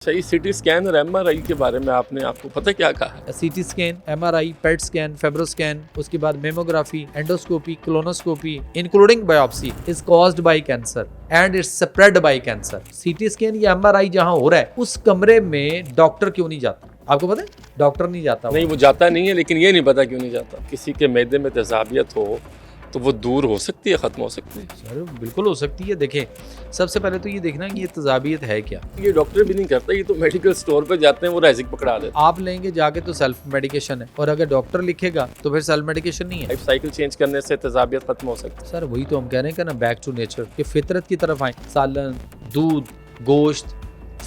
صحیح. C T scan اور M R I کے بارے میں آپ کو پتہ کیا کہا ہے؟ C T scan, M R I, PET scan, فیبرو scan, اس کے بعد mammography, endoscopy, colonoscopy including biopsy is caused by cancer and its spread by cancer. C T scan یا ایم آر آئی جہاں ہو رہا ہے اس کمرے میں ڈاکٹر کیوں نہیں جاتا؟ آپ کو پتہ ہے ڈاکٹر نہیں جاتا. نہیں، وہ جاتا نہیں ہے، لیکن یہ نہیں پتا کیوں نہیں جاتا. کسی کے معدے میں تیزابیت ہو تو وہ دور ہو سکتی ہے، ختم ہو سکتی ہے. سر بالکل ہو سکتی ہے. دیکھیں سب سے پہلے تو یہ دیکھنا کہ یہ تیزابیت ہے کیا. یہ ڈاکٹر بھی نہیں کرتا، یہ تو میڈیکل سٹور پہ جاتے ہیں، وہ ریزک پکڑا دیتے ہیں. آپ لیں گے جا کے تو سیلف میڈیکیشن ہے، اور اگر ڈاکٹر لکھے گا تو پھر سیلف میڈیکیشن نہیں ہے. لائف سائیکل چینج کرنے سے تیزابیت ختم ہو سکتی ہے. سر وہی تو ہم کہہ رہے ہیں کہ نا بیک ٹو نیچر، کہ فطرت کی طرف آئیں. سالن، دودھ، گوشت،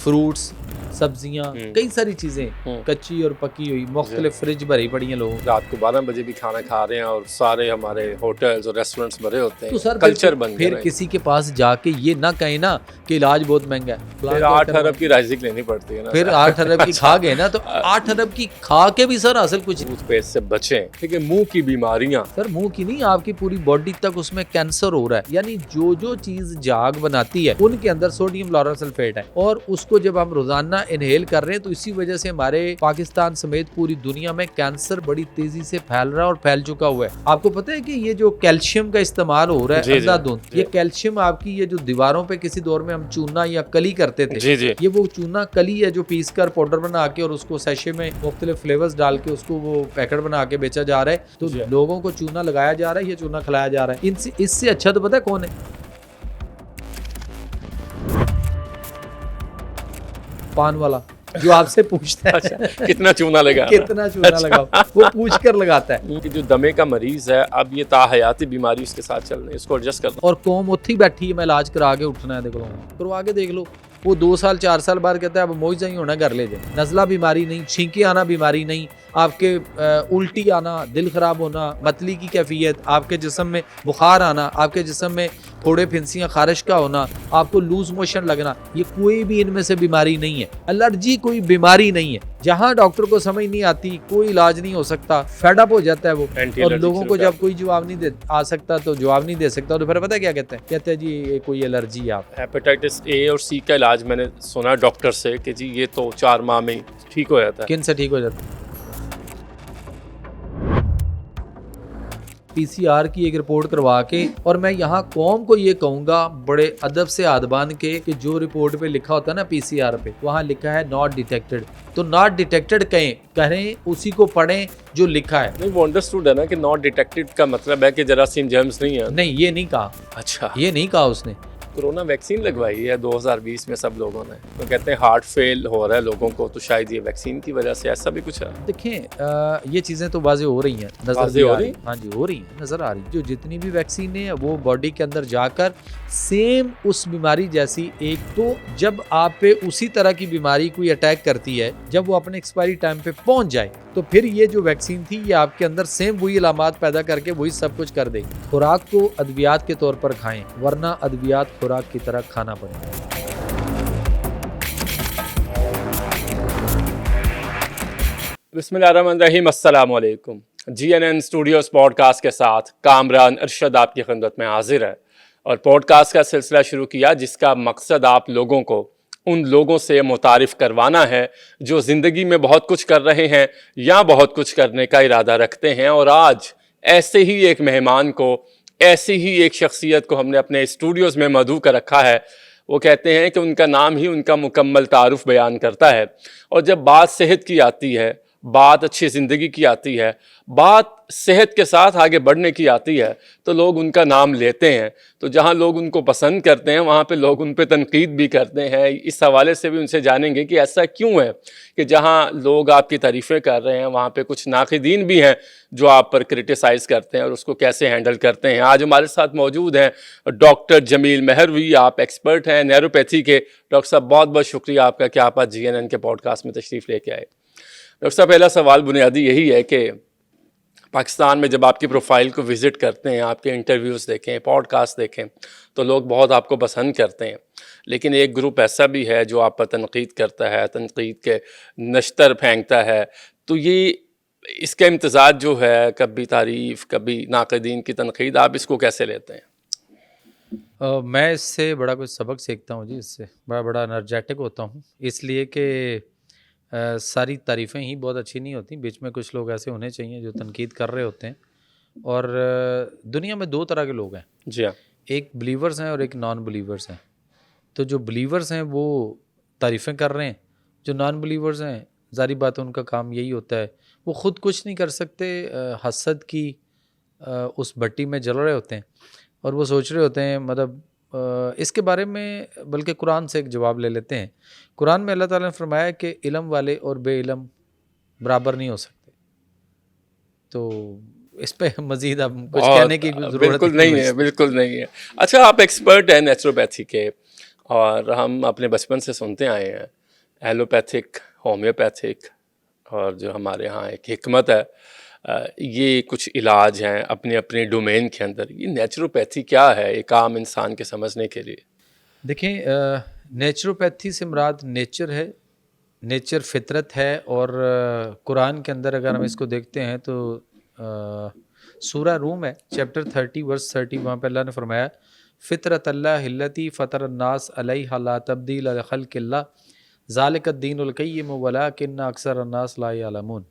فروٹس، سبزیاں، کئی ساری چیزیں کچی اور پکی ہوئی مختلف فریج بھری پڑی ہیں لوگوں. رات کو 12 بجے بھی کھانا کھا رہے ہیں اور سارے ہمارے ہوٹلز اور ریسٹورنٹس بھرے ہوتے تو ہیں. سر کلچر بن گیا. پھر کسی کے پاس جا کے یہ نہ کہیں نا کہ علاج بہت مہنگا ہے. پھر 8 ارب کی رائزک لینی پڑتی ہے نا. پھر 8 ارب کی کھا گئے نا تو 8 ارب کی کھا کے بھی سر حاصل کچھ. ٹوتھ پیسٹ سے بچیں. ٹھیک ہے، منہ کی بیماریاں. سر منہ کی نہیں، آپ کی پوری باڈی تک اس میں کینسر ہو رہا ہے. یعنی جو چیز جاگ بناتی ہے ان کے اندر سوڈیم لورل سلفیٹ ہے، اور اس کو جب ہم روزانہ انہیل کر رہے ہیں تو اسی وجہ سے ہمارے پاکستان سمیت پوری دنیا میں کینسر بڑی تیزی سے پھیل رہا ہے اور پھیل چکا ہوا ہے. آپ کو پتہ ہے کہ یہ جو کیلشیم کا استعمال ہو رہا ہے اندھا دھند، یہ کیلشیم آپ کی یہ جو دیواروں پہ کسی دور میں ہم چونا یا کلی کرتے تھے، یہ وہ چونا کلی ہے جو پیس کر پاؤڈر بنا کے اور اس کو سیشے میں مختلف فلیورز ڈال کے اس کو وہ پیکٹ بنا کے بیچا جا رہا ہے. تو لوگوں کو چونا لگایا جا رہا ہے، یہ چونا کھلایا جا رہا ہے. اس سے اچھا تو پتہ ہے کون ہے؟ پان والا جو آپ سے پوچھتا ہے کتنا چونا لگا، کتنا چونا لگاؤ، وہ پوچھ کر لگاتا ہے. جو دمے کا مریض ہے، اب یہ تاحیاتی بیماری اس کے ساتھ چل رہی ہے، اس کو ایڈجسٹ کرنا. اور قوم اتھی بیٹھی ہے میں علاج کرا کے اٹھنا ہے. دیکھ لو کروا کے دیکھ لو، وہ 2 سال 4 سال بعد کہتا ہے اب موجزہ ہی ہونا گھر لے جائیں. نزلہ بیماری نہیں، چھینکیں آنا بیماری نہیں، آپ کے الٹی آنا، دل خراب ہونا، متلی کی کیفیت، آپ کے جسم میں بخار آنا، آپ کے جسم میں پھوڑے پھنسیاں خارش کا ہونا، آپ کو لوز موشن لگنا، یہ کوئی بھی ان میں سے بیماری نہیں ہے. الرجی کوئی بیماری نہیں ہے. جہاں ڈاکٹر کو سمجھ نہیں آتی، کوئی علاج نہیں ہو سکتا، فیڈ اپ ہو جاتا ہے وہ. اور لوگوں کو جب کوئی جواب نہیں آ سکتا تو جواب نہیں دے سکتا تو پھر پتہ کیا کہتے ہیں؟ کہتے ہیں جی یہ کوئی الرجی ہے. آپ ہیپیٹائٹس اے اور سی کا علاج میں نے سنا ڈاکٹر سے کہ جی یہ تو 4 ماہ میں ٹھیک ہو جاتا ہے. کن سے ٹھیک ہو جاتا ہے؟ پی سی آر کی ایک رپورٹ کروا کے. اور میں یہاں قوم کو یہ کہوں گا بڑے ادب سے ہاتھ باندھ کے کہ جو رپورٹ پہ لکھا ہوتا ہے نا پی سی آر پہ، وہاں لکھا ہے ناٹ ڈیٹیکٹڈ، تو ناٹ ڈیٹیکٹڈ کہیں اسی کو پڑھیں جو لکھا ہے. نہیں، وہ انڈرسٹوڈ ہے نا کہ ناٹ ڈیٹیکٹڈ کا مطلب ہے کہ جراثیم جرمز نہیں ہیں. نہیں یہ نہیں کہا. اچھا، یہ نہیں کہا اس نے. کورونا ویکسین لگوائی ہے 2020 میں سب لوگوں نے، تو کہتے ہیں ہارٹ فیل ہو رہا ہے لوگوں کو، تو شاید یہ ویکسین کی وجہ سے ایسا بھی کچھ ہے. دیکھیں یہ چیزیں تو واضح ہو رہی ہیں، نظر ہو رہی ہیں. ہاں جی ہو رہی ہیں، نظر آ رہی ہیں. جو جتنی بھی ویکسین ہیں وہ باڈی کے اندر جا کر سیم اس بیماری جیسی، ایک تو جب آپ پہ اسی طرح کی بیماری کوئی اٹیک کرتی ہے، جب وہ اپنے ایکسپائری ٹائم پہ پہنچ جائے تو پھر یہ جو ویکسین تھی یہ آپ کے اندر سیم وہی علامات پیدا کر کے وہی سب کچھ کر دے گی. خوراک کو ادویات کے طور پر کھائیں، ورنہ ادویات خوراک کی طرح کھانا پڑے گا. بسم اللہ الرحمن الرحیم. السلام علیکم. جی این این اسٹوڈیوز پوڈ کاسٹ کے ساتھ کامران ارشد آپ کی خدمت میں حاضر ہے، اور پوڈ کاسٹ کا سلسلہ شروع کیا جس کا مقصد آپ لوگوں کو ان لوگوں سے متعارف کروانا ہے جو زندگی میں بہت کچھ کر رہے ہیں یا بہت کچھ کرنے کا ارادہ رکھتے ہیں. اور آج ایسے ہی ایک مہمان کو، ایسی ہی ایک شخصیت کو ہم نے اپنے اسٹوڈیوز میں مدعو کر رکھا ہے. وہ کہتے ہیں کہ ان کا نام ہی ان کا مکمل تعارف بیان کرتا ہے. اور جب بات صحت کی آتی ہے، بات اچھی زندگی کی آتی ہے، بات صحت کے ساتھ آگے بڑھنے کی آتی ہے، تو لوگ ان کا نام لیتے ہیں. تو جہاں لوگ ان کو پسند کرتے ہیں وہاں پہ لوگ ان پہ تنقید بھی کرتے ہیں. اس حوالے سے بھی ان سے جانیں گے کہ ایسا کیوں ہے کہ جہاں لوگ آپ کی تعریفیں کر رہے ہیں وہاں پہ کچھ ناقدین بھی ہیں جو آپ پر کرٹیسائز کرتے ہیں، اور اس کو کیسے ہینڈل کرتے ہیں. آج ہمارے ساتھ موجود ہیں ڈاکٹر جمیل مہروی. آپ ایکسپرٹ ہیں نیوروپیتھی کے. ڈاکٹر صاحب بہت بہت شکریہ آپ کا کہ آپ آج جی این این کے پوڈ کاسٹ میں تشریف لے کے آئے. ڈاکٹر صاحب پہلا سوال بنیادی یہی ہے کہ پاکستان میں جب آپ کی پروفائل کو وزٹ کرتے ہیں، آپ کے انٹرویوز دیکھیں، پوڈ کاسٹ دیکھیں، تو لوگ بہت آپ کو پسند کرتے ہیں. لیکن ایک گروپ ایسا بھی ہے جو آپ پر تنقید کرتا ہے، تنقید کے نشتر پھینکتا ہے. تو یہ اس کا امتزاج جو ہے، کبھی تعریف کبھی ناقدین کی تنقید، آپ اس کو کیسے لیتے ہیں؟ میں اس سے بڑا کچھ سبق سیکھتا ہوں جی، اس سے بڑا انرجیٹک ہوتا ہوں، اس لیے کہ ساری تعریفیں ہی بہت اچھی نہیں ہوتی، بیچ میں کچھ لوگ ایسے ہونے چاہیے جو تنقید کر رہے ہوتے ہیں. اور دنیا میں دو طرح کے لوگ ہیں، جی ہاں. ایک بلیورز ہیں اور ایک نان بلیورز ہیں. تو جو بلیورز ہیں وہ تعریفیں کر رہے ہیں، جو نان بلیورز ہیں ظاہری بات ہے ان کا کام یہی ہوتا ہے، وہ خود کچھ نہیں کر سکتے، حسد کی اس بھٹی میں جل رہے ہوتے ہیں اور وہ سوچ رہے ہوتے ہیں مطلب اس کے بارے میں بلکہ قرآن سے ایک جواب لے لیتے ہیں. قرآن میں اللہ تعالیٰ نے فرمایا کہ علم والے اور بے علم برابر نہیں ہو سکتے. تو اس پہ مزید اب کچھ کہنے کی ضرورت بالکل نہیں ہے، بالکل نہیں ہے. اچھا، آپ ایکسپرٹ ہیں نیچروپیتھی کے، اور ہم اپنے بچپن سے سنتے آئے ہیں ایلوپیتھک، ہومیوپیتھک، اور جو ہمارے ہاں ایک حکمت ہے، یہ کچھ علاج ہیں اپنے اپنے ڈومین کے اندر. یہ نیچروپیتھی کیا ہے ایک عام انسان کے سمجھنے کے لیے؟ دیکھیں، نیچروپیتھی سے مراد نیچر ہے، نیچر فطرت ہے. اور قرآن کے اندر اگر ہم اس کو دیکھتے ہیں تو سورہ روم ہے چیپٹر 30 ورس 30، وہاں پہ اللہ نے فرمایا فطرت اللہ التی فطر الناس علیہ لا تبدیل لخلق اللہ ذالک الدین القیم ولکن اکثر الناس لا یعلمون.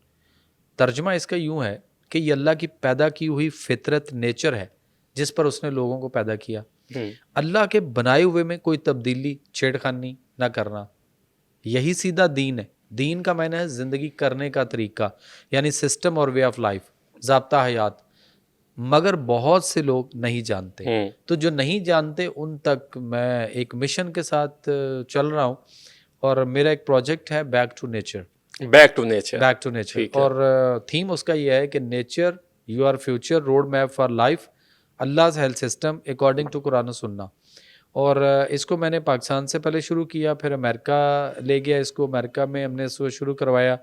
ترجمہ اس کا یوں ہے کہ یہ اللہ کی پیدا کی ہوئی فطرت، نیچر ہے جس پر اس نے لوگوں کو پیدا کیا. اللہ کے بنائے ہوئے میں کوئی تبدیلی، چھیڑ خانی نہ کرنا، یہی سیدھا دین ہے. دین کا معنی ہے زندگی کرنے کا طریقہ، یعنی سسٹم اور وے آف لائف، ضابطہ حیات. مگر بہت سے لوگ نہیں جانتے. تو جو نہیں جانتے ان تک میں ایک مشن کے ساتھ چل رہا ہوں، اور میرا ایک پروجیکٹ ہے back to nature. Back to nature. Back to nature. اور تھیم اس کا یہ ہے کہ nature your future road map for life, Allah's health system according to Quran و سنہ. اور اس کو میں نے پاکستان سے پہلے شروع کیا، پھر امریکہ لے گیا اس کو، امریکہ میں ہم نے اس کو شروع کروایا،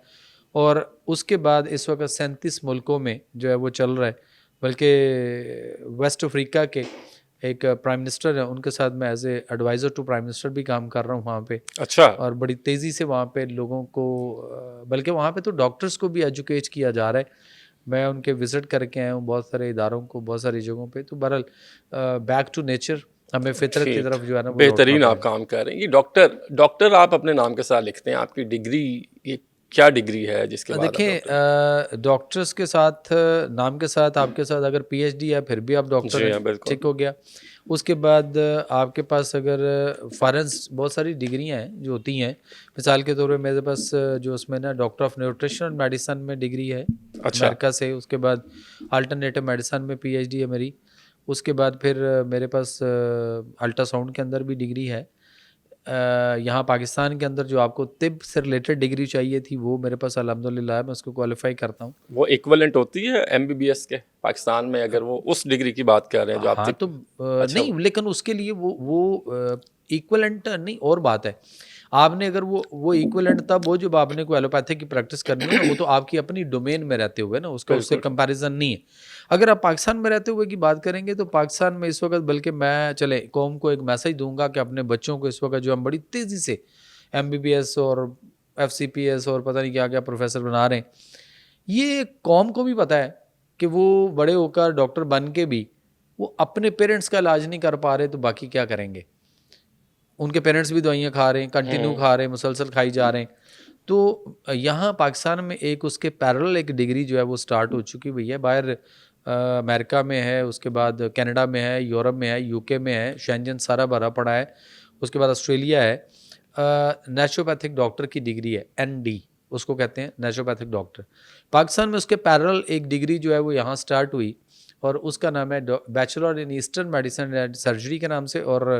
اور اس کے بعد اس وقت 37 ملکوں میں جو ہے وہ چل رہا ہے. بلکہ ویسٹ افریقہ کے ایک پرائم منسٹر ہیں، ان کے ساتھ میں as a advisor to prime minister بھی کام کر رہا ہوں وہاں پہ. اچھا. اور بڑی تیزی سے وہاں پہ لوگوں کو، بلکہ وہاں پہ تو ڈاکٹرز کو بھی ایجوکیٹ کیا جا رہا ہے. میں ان کے وزٹ کر کے آیا ہوں بہت سارے اداروں کو، بہت ساری جگہوں پہ. تو بہرحال بیک ٹو نیچر ہمیں فطرت کی طرف جو ہے نا وہ بہترین آپ کام کر رہے ہیں. یہ ڈاکٹر آپ اپنے نام کے ساتھ لکھتے ہیں، آپ کی ڈگری یہ کیا ڈگری ہے جس کے بعد؟ دیکھیں، ڈاکٹرز کے ساتھ نام کے ساتھ آپ کے ساتھ اگر پی ایچ ڈی ہے پھر بھی آپ ڈاکٹر ہیں، ٹھیک ہو گیا. اس کے بعد آپ کے پاس اگر فارنس بہت ساری ڈگریاں ہیں جو ہوتی ہیں، مثال کے طور پہ میرے پاس جو اس میں نا doctor of nutrition and medicine میں ڈگری ہے امریکہ سے. اس کے بعد الٹرنیٹیو میڈیسن میں پی ایچ ڈی ہے میری. اس کے بعد پھر میرے پاس الٹرا ساؤنڈ کے اندر بھی ڈگری ہے. یہاں پاکستان کے اندر جو آپ کو طب سے ریلیٹڈ ڈگری چاہیے تھی وہ میرے پاس الحمدللہ ہے، میں اس کو کوالیفائی کرتا ہوں. وہ ایکویلنٹ ہوتی ہے ایم بی بی ایس کے پاکستان میں، اگر وہ اس ڈگری کی بات کر رہے ہیں جو آپ؟ ہاں تو نہیں، لیکن اس کے لیے وہ ایکویلنٹ نہیں اور بات ہے. آپ نے اگر وہ ایکویلنٹ تب وہ جب آپ نے کوئی ایلوپیتھی کی پریکٹس کرنی ہے نا، وہ تو آپ کی اپنی ڈومین میں رہتے ہوئے نا، اس کا اس سے کمپیریزن نہیں ہے. اگر آپ پاکستان میں رہتے ہوئے کی بات کریں گے تو پاکستان میں اس وقت، بلکہ میں چلے قوم کو ایک میسج دوں گا کہ اپنے بچوں کو اس وقت جو ہم بڑی تیزی سے ایم بی بی ایس اور ایف سی پی ایس اور پتہ نہیں کیا کیا پروفیسر بنا رہے ہیں، یہ قوم کو بھی پتہ ہے کہ وہ بڑے ہو کر ڈاکٹر بن کے بھی وہ اپنے پیرنٹس کا علاج نہیں کر پا رہے، تو باقی کیا کریں گے؟ ان کے پیرنٹس بھی دوائیاں کھا رہے ہیں، کنٹینیو کھا رہے ہیں، مسلسل کھائی جا رہے ہیں. تو یہاں پاکستان میں ایک اس کے پیرل ایک ڈگری جو ہے وہ سٹارٹ ہو چکی ہوئی ہے. باہر امریکہ میں ہے، اس کے بعد کینیڈا میں ہے، یورپ میں ہے، یو کے میں ہے، شینجن سارا بھرا پڑا ہے. اس کے بعد آسٹریلیا ہے. نیچروپیتھک ڈاکٹر کی ڈگری ہے، این ڈی اس کو کہتے ہیں، نیچروپیتھک ڈاکٹر. پاکستان میں اس کے پیرل ایک ڈگری جو ہے وہ یہاں سٹارٹ ہوئی، اور اس کا نام ہے bachelor in eastern medicine and surgery کے نام سے، اور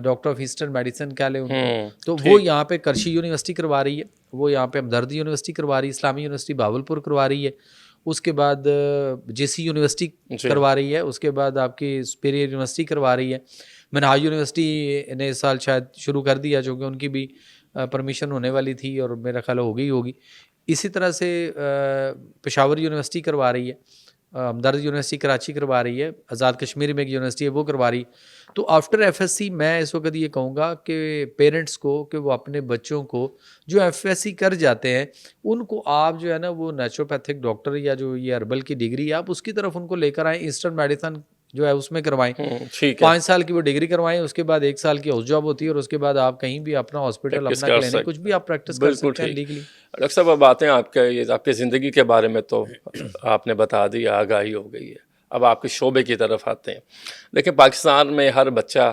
ڈاکٹر آف ایسٹرن میڈیسن کہہ لیں ان کو. تو وہ یہاں پہ کرشی یونیورسٹی کروا رہی ہے، وہ یہاں پہ ہمدرد یونیورسٹی کروا رہی ہے، اسلامی یونیورسٹی بہاولپور کروا رہی ہے. اس کے بعد جے سی یونیورسٹی کروا رہی ہے. اس کے بعد آپ کی سپیریئر یونیورسٹی کروا رہی ہے. منہاج یونیورسٹی نے اس سال شاید شروع کر دیا، چونکہ ان کی بھی پرمیشن ہونے والی تھی اور میرا خیال ہو گئی ہوگی. اسی طرح سے پشاور یونیورسٹی کروا رہی ہے، ہمدرد یونیورسٹی کراچی کروا رہی ہے، آزاد کشمیر میں ایک یونیورسٹی ہے وہ کروا رہی. تو آفٹر ایف ایس سی میں اس وقت یہ کہوں گا کہ پیرنٹس کو کہ وہ اپنے بچوں کو جو ایف ایس سی کر جاتے ہیں ان کو آپ جو ہے نا وہ نیچروپیتھک ڈاکٹر یا جو یہ ہربل کی ڈگری ہے آپ اس کی طرف ان کو لے کر آئیں. ایسٹرن میڈیسن جو ہے اس میں کروائیں, ٹھیک ہے, 5 سال کی وہ ڈگری کروائیں, اس کے بعد 1 سال کی ہاؤس جاب ہوتی ہے, اور اس کے بعد آپ کہیں بھی اپنا ہاسپٹل, پریکٹس اپنا کر کلینک, کچھ بھی آپ پریکٹس کر بالکل سکتے ہیں ٹھیک. لیگلی. ڈاکٹر صاحب اب آتے ہیں آپ کی زندگی کے بارے میں تو آپ نے بتا دیا, آگاہی ہو گئی ہے. اب آپ کے شعبے کی طرف آتے ہیں. دیکھیں پاکستان میں ہر بچہ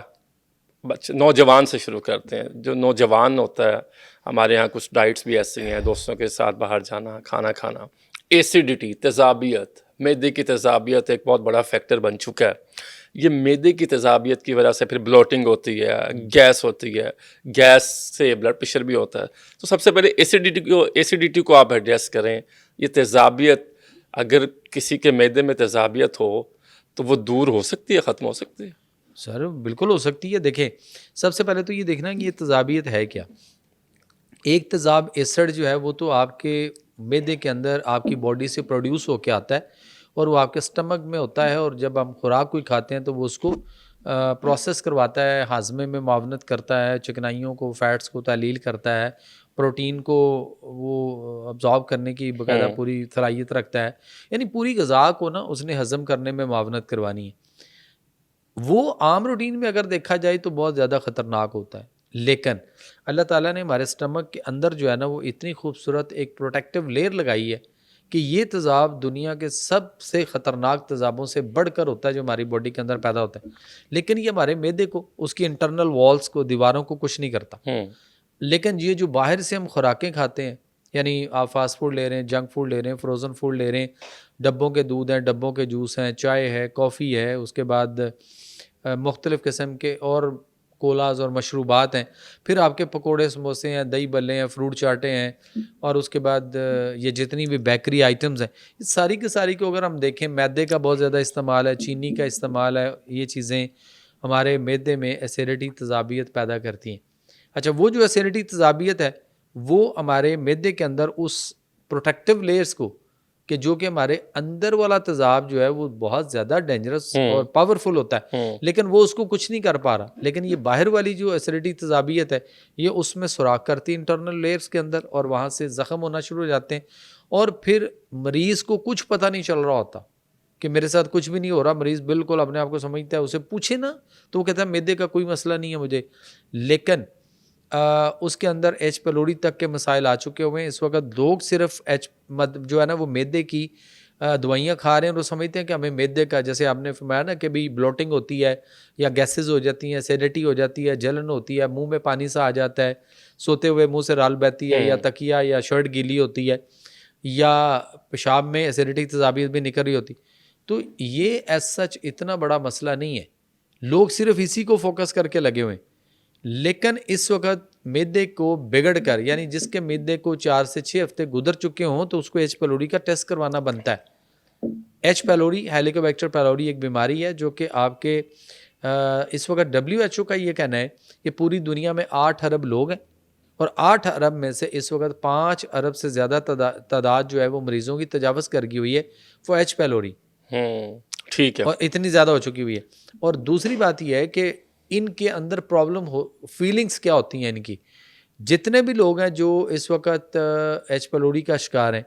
نوجوان سے شروع کرتے ہیں. جو نوجوان ہوتا ہے, ہمارے یہاں کچھ ڈائٹس بھی ایسی ہیں, دوستوں کے ساتھ باہر جانا, کھانا کھانا, ایسیڈیٹی, تیزابیت, معدے کی تیزابیت ایک بہت بڑا فیکٹر بن چکا ہے. یہ معدے کی تیزابیت کی وجہ سے پھر بلوٹنگ ہوتی ہے, گیس ہوتی ہے, گیس سے بلڈ پریشر بھی ہوتا ہے. تو سب سے پہلے ایسیڈیٹی کو آپ ایڈریس کریں. یہ تیزابیت اگر کسی کے معدے میں تیزابیت ہو تو وہ دور ہو سکتی ہے, ختم ہو سکتی ہے؟ سر بالکل ہو سکتی ہے. دیکھیں سب سے پہلے تو یہ دیکھنا کہ یہ تیزابیت ہے کیا. ایک تیزاب ایسڈ جو ہے وہ تو آپ کے معدے کے اندر آپ کی باڈی سے پروڈیوس ہو کے آتا ہے, اور وہ آپ کے اسٹمک میں ہوتا ہے, اور جب ہم خوراک کوئی کھاتے ہیں تو وہ اس کو پروسیس کرواتا ہے, ہاضمے میں معاونت کرتا ہے, چکنائیوں کو, فیٹس کو تحلیل کرتا ہے, پروٹین کو وہ ابزارب کرنے کی باقاعدہ پوری صلاحیت رکھتا ہے. یعنی پوری غذا کو نا اس نے ہضم کرنے میں معاونت کروانی ہے. وہ عام روٹین میں اگر دیکھا جائے تو بہت زیادہ خطرناک ہوتا ہے, لیکن اللہ تعالیٰ نے ہمارے اسٹمک کے اندر جو ہے نا وہ اتنی خوبصورت ایک پروٹیکٹیو لیئر لگائی ہے کہ یہ تیزاب دنیا کے سب سے خطرناک تیزابوں سے بڑھ کر ہوتا ہے جو ہماری باڈی کے اندر پیدا ہوتا ہے. لیکن یہ ہمارے معدے کو, اس کی انٹرنل والز کو, دیواروں کو کچھ نہیں کرتا. لیکن یہ جو باہر سے ہم خوراکیں کھاتے ہیں, یعنی آپ فاسٹ فوڈ لے رہے ہیں, جنک فوڈ لے رہے ہیں, فروزن فوڈ لے رہے ہیں, ڈبوں کے دودھ ہیں, ڈبوں کے جوس ہیں, چائے ہے, کافی ہے, اس کے بعد مختلف قسم کے اور کولاز اور مشروبات ہیں, پھر آپ کے پکوڑے, سموسے ہیں, دہی بلے ہیں, فروٹ چاٹے ہیں, اور اس کے بعد یہ جتنی بھی بیکری آئٹمز ہیں, ساری کی ساری کو اگر ہم دیکھیں, میدے کا بہت زیادہ استعمال ہے, چینی کا استعمال ہے. یہ چیزیں ہمارے معدے میں ایسیڈیٹی, تیزابیت پیدا کرتی ہیں. اچھا, وہ جو ایسیڈیٹی, تیزابیت ہے وہ ہمارے معدے کے اندر اس پروٹیکٹیو لیئرز کو, کہ جو کہ ہمارے اندر والا تیزاب جو ہے وہ بہت زیادہ ڈینجرس اور پاورفل ہوتا ہے, لیکن وہ اس کو کچھ نہیں کر پا رہا. لیکن یہ باہر والی جو ایسیڈیٹی, تیزابیت ہے, یہ اس میں سوراخ کرتی ہے انٹرنل لیئرز کے اندر, اور وہاں سے زخم ہونا شروع ہو جاتے ہیں. اور پھر مریض کو کچھ پتہ نہیں چل رہا ہوتا کہ میرے ساتھ کچھ بھی نہیں ہو رہا. مریض بالکل اپنے آپ کو سمجھتا ہے, اسے پوچھے نا تو وہ کہتا ہے معدے کا کوئی مسئلہ نہیں ہے مجھے, لیکن اس کے اندر ایچ پیلوری تک کے مسائل آ چکے ہوئے ہیں. اس وقت لوگ صرف جو ہے نا وہ معدے کی دوائیاں کھا رہے ہیں, اور وہ سمجھتے ہیں کہ ہمیں معدے کا, جیسے آپ نے فرمایا نا کہ بھی بلوٹنگ ہوتی ہے, یا گیسز ہو جاتی ہیں, ایسیڈیٹی ہو جاتی ہے, جلن ہوتی ہے, منہ میں پانی سا آ جاتا ہے, سوتے ہوئے منہ سے رال بہتی ہے, یا تکیا یا شرٹ گیلی ہوتی ہے, یا پیشاب میں ایسیڈیٹی, تیزابیت بھی نکل رہی ہوتی. تو یہ ایز سچ اتنا بڑا مسئلہ نہیں ہے, لوگ صرف اسی کو فوکس کر کے لگے ہوئے ہیں. لیکن اس وقت معدے کو بگڑ کر, یعنی جس کے معدے کو 4 سے 6 ہفتے گزر چکے ہوں, تو اس کو ایچ پیلوری کا ٹیسٹ کروانا بنتا ہے. ایچ پیلوری, ہیلیکوبیکٹر پیلوری ایک بیماری ہے جو کہ آپ کے اس وقت WHO کا یہ کہنا ہے کہ پوری دنیا میں 8 ارب لوگ ہیں, اور 8 ارب میں سے اس وقت 5 ارب سے زیادہ تعداد جو ہے وہ مریضوں کی تجاوز کر گئی ہوئی ہے وہ ایچ پیلوری. ٹھیک ہے, اور اتنی زیادہ ہو چکی ہوئی ہے. اور دوسری بات یہ ہے کہ ان کے اندر پرابلم فیلنگز کیا ہوتی ہیں ان کی. جتنے بھی لوگ ہیں جو اس وقت ایچ پیلوری کا شکار ہیں,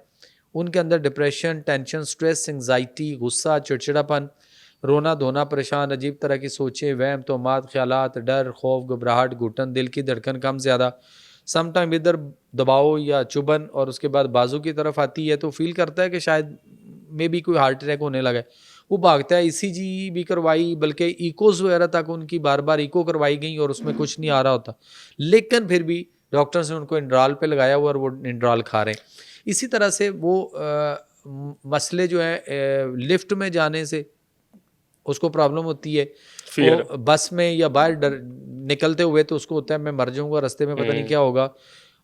ان کے اندر ڈپریشن, ٹینشن, سٹریس, انگزائٹی, غصہ, چڑچڑاپن, رونا دھونا, پریشان, عجیب طرح کی سوچیں, وہم, توہمات, خیالات, ڈر, خوف, گھبراہٹ, گھٹن, دل کی دھڑکن کم زیادہ, سم ٹائم ادھر دباؤ یا چبھن, اور اس کے بعد بازو کی طرف آتی ہے تو فیل کرتا ہے کہ شاید میں بھی کوئی ہارٹ اٹیک ہونے لگا ہے. وہ بھاگتا ہے, ECG بھی کروائی, بلکہ ایکوز وغیرہ تک ان کی بار بار ایکو کروائی گئی, اور اس میں کچھ نہیں آ رہا ہوتا, لیکن پھر بھی ڈاکٹرز نے ان کو انڈرال پہ لگایا ہوا, اور وہ انڈرال کھا رہے ہیں. اسی طرح سے وہ مسئلے جو ہیں لفٹ میں جانے سے اس کو پرابلم ہوتی ہے, بس میں یا باہر نکلتے ہوئے تو اس کو ہوتا ہے میں مر جاؤں گا رستے میں, پتہ نہیں کیا ہوگا,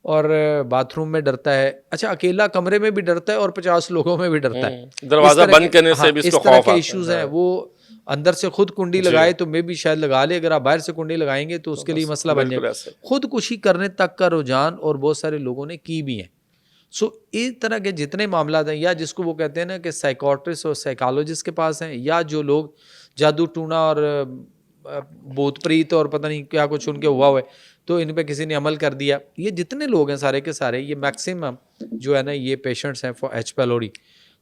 اور باتھ روم میں ڈرتا ہے. اچھا, اکیلا کمرے میں بھی ڈرتا ہے, اور 50 لوگوں میں بھی ڈرتا ہے. دروازہ بند کرنے سے بھی اس کو خوف آتا ہے. اس طرح کے ایشوز ہیں. وہ اندر سے خود کنڈی لگائے تو میں بھی شاید لگا لے, اگر آپ باہر سے کنڈی لگائیں گے تو اس کے لیے مسئلہ بن جائے. خودکشی کرنے تک کا رجحان اور بہت سارے لوگوں نے کی بھی ہیں. سو اس طرح کے جتنے معاملات ہیں, یا جس کو وہ کہتے ہیں نا کہ سائیکاٹرسٹ اور سائیکالوجسٹ کے پاس ہیں, یا جو لوگ جادو ٹونا اور بھوت پریت اور پتہ نہیں کیا کچھ ان کے ہوا ہے, تو ان پہ کسی نے عمل کر دیا, یہ جتنے لوگ ہیں سارے کے سارے, یہ میکسیمم جو ہے نا یہ پیشنٹس ہیں فار ایچ پیلوری.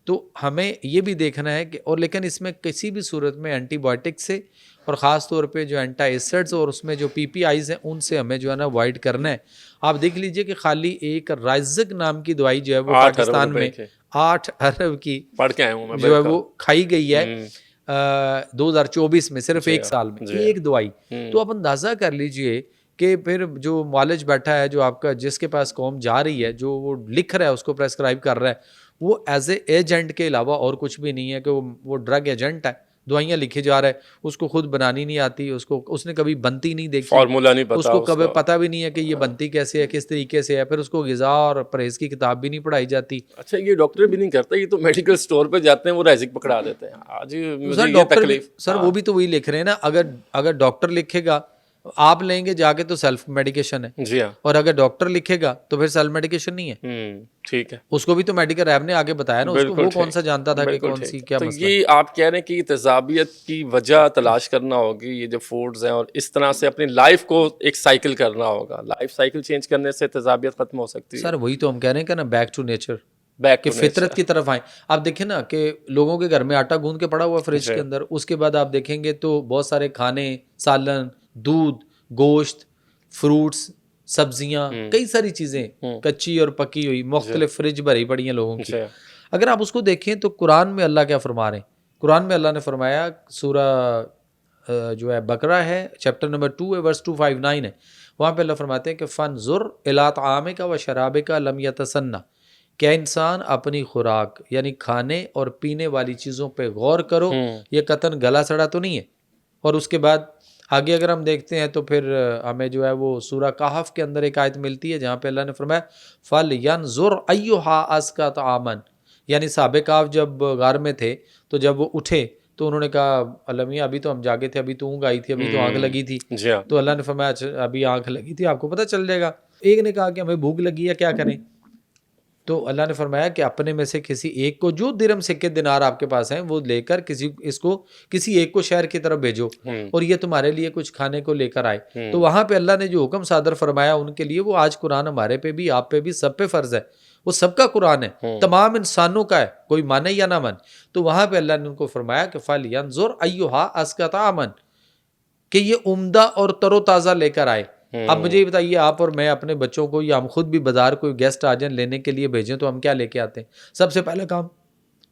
تو ہمیں یہ بھی دیکھنا ہے کہ اور لیکن اس میں کسی بھی صورت میں اینٹی بائیوٹک سے اور خاص طور پہ جو اینٹی ایسڈز اور اس میں جو پی پی آئیز ہیں ان سے ہمیں جو ہے نا اوائڈ کرنا ہے. آپ دیکھ لیجئے کہ خالی ایک رائزک نام کی دوائی جو ہے وہ 8 ارب پاکستان میں روپے 8 ارب کی پڑھ کے آیا ہوں میں جو ہے وہ کھائی گئی ہے 2024 میں صرف ایک سال میں ایک دوائی. تو آپ اندازہ کر لیجئے کہ پھر جو معالج بیٹھا ہے جو آپ کا جس کے پاس قوم جا رہی ہے جو وہ لکھ رہا ہے اس کو پریسکرائب کر رہا ہے وہ ایز اے ایجنٹ کے علاوہ اور کچھ بھی نہیں ہے کہ وہ ڈرگ ایجنٹ ہے. دوائیاں لکھے جا رہا ہے, اس کو خود بنانی نہیں آتی, اس نے کبھی بنتی نہیں دیکھی, فارمولا نہیں پتا, اس کو کبھی پتہ بھی نہیں ہے کہ یہ بنتی کیسے ہے, کس طریقے سے ہے, پھر اس کو غذا اور پرہیز کی کتاب بھی نہیں پڑھائی جاتی. اچھا یہ ڈاکٹر بھی نہیں کرتا, یہ تو میڈیکل سٹور پہ جاتے ہیں وہ رائزک پکڑا دیتے ہیں. آج مجھے یہ تکلیف سر وہ بھی تو وہی لکھ رہے ہیں نا, اگر ڈاکٹر لکھے گا آپ لیں گے جا کے تو سیلف میڈیکیشن ہے, جی ہاں, اور اگر ڈاکٹر لکھے گا تو پھر سیلف میڈیکیشن نہیں ہے. ٹھیک ہے, اس کو بھی تو میڈیکل ریب نے آگے بتایا نا, اس کو وہ کون سا جانتا تھا کہ کون سی کیا مسئلہ. تو یہ آپ کہہ رہے ہیں کہ تذابیت کی وجہ تلاش کرنا ہوگی, یہ جو فوڈز ہیں, اور اس طرح سے اپنی لائف کو ایک سائیکل کرنا ہوگا. لائف سائیکل چینج کرنے سے تذابیت ختم ہو سکتی ہے. سر وہی تو ہم کہہ رہے ہیں کہ نا بیک ٹو نیچر, بیک کہ فطرت کی طرف آئیں. آپ دیکھیں نا کہ لوگوں کے گھر میں آٹا گوندھ کے پڑا ہوا فریج کے اندر, اس کے بعد آپ دیکھیں گے تو بہت سارے کھانے, سالن, دودھ, گوشت, فروٹس, سبزیاں, کئی ساری چیزیں کچی اور پکی ہوئی مختلف فریج بھری پڑی ہیں لوگوں کی. اگر آپ اس کو دیکھیں تو قرآن میں اللہ کیا فرما رہے ہیں. قرآن میں اللہ نے فرمایا, سورہ جو ہے بقرہ ہے چیپٹر نمبر 2 ہے ورس 259 ہے, وہاں پہ اللہ فرماتے ہیں کہ فانظر الی طعامک و شرابک لم یتسنہ, کیا انسان اپنی خوراک یعنی کھانے اور پینے والی چیزوں پہ غور کرو, یہ قطن گلا سڑا تو نہیں ہے. اور اس کے بعد آگے اگر ہم دیکھتے ہیں تو پھر ہمیں جو ہے وہ سورہ کہف کے اندر ایک آیت ملتی ہے جہاں پہ اللہ نے فرمایا فَلْيَنْظُرْ أَيُّهَا أَزْكَىٰ طَعَامًا, یعنی صحابہ کہف جب غار میں تھے تو جب وہ اٹھے تو انہوں نے کہا اللہ میاں ابھی تو ہم جاگے تھے, ابھی تو اونگ آئی تھی, ابھی تو آنکھ لگی تھی. تو اللہ نے فرمایا ابھی آنکھ لگی تھی, آپ کو پتہ چل جائے گا. ایک نے کہا کہ ہمیں بھوک لگی ہے, کیا کریں؟ تو اللہ نے فرمایا کہ اپنے میں سے کسی ایک کو, جو درم سکے دینار آپ کے پاس ہیں وہ لے کر کسی ایک کو شہر کی طرف بھیجو اور یہ تمہارے لیے کچھ کھانے کو لے کر آئے. تو وہاں پہ اللہ نے جو حکم صادر فرمایا ان کے لیے, وہ آج قرآن ہمارے پہ بھی, آپ پہ بھی, سب پہ فرض ہے. وہ سب کا قرآن ہے, تمام انسانوں کا ہے, کوئی مانے یا نہ مان. تو وہاں پہ اللہ نے ان کو فرمایا کہ فَلْيَنْظُرْ أَيُّهَا أَزْكَىٰ طَعَامًا, کہ یہ عمدہ اور تر و تازہ لے کر آئے. اب مجھے یہ بتائیے, آپ اور میں اپنے بچوں کو یا ہم خود بھی بازار کوئی گیسٹ آ جائیں لینے کے لیے بھیجیں تو ہم کیا لے کے آتے ہیں؟ سب سے پہلے کام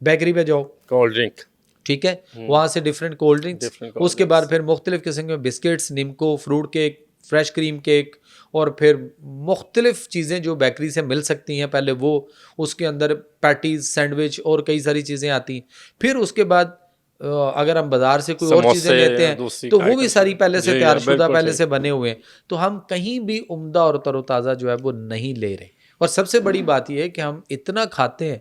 بیکری پہ جاؤ, کولڈ ڈرنک, ٹھیک ہے, وہاں سے ڈفرینٹ کولڈ ڈرنکس, اس کے بعد پھر مختلف قسم کے بسکٹس, نمکو, fruit cake, fresh cream cake, اور پھر مختلف چیزیں جو بیکری سے مل سکتی ہیں پہلے وہ, اس کے اندر پیٹیز, سینڈوچ اور کئی ساری چیزیں آتی ہیں. پھر اس کے بعد اگر ہم بازار سے کوئی اور چیزیں لیتے ہیں تو وہ بھی ساری پہلے سے تیار شدہ, پہلے سے بنے ہوئے ہیں. تو ہم کہیں بھی عمدہ اور تر و تازہ جو ہے وہ نہیں لے رہے. اور سب سے بڑی بات یہ ہے کہ ہم اتنا کھاتے ہیں,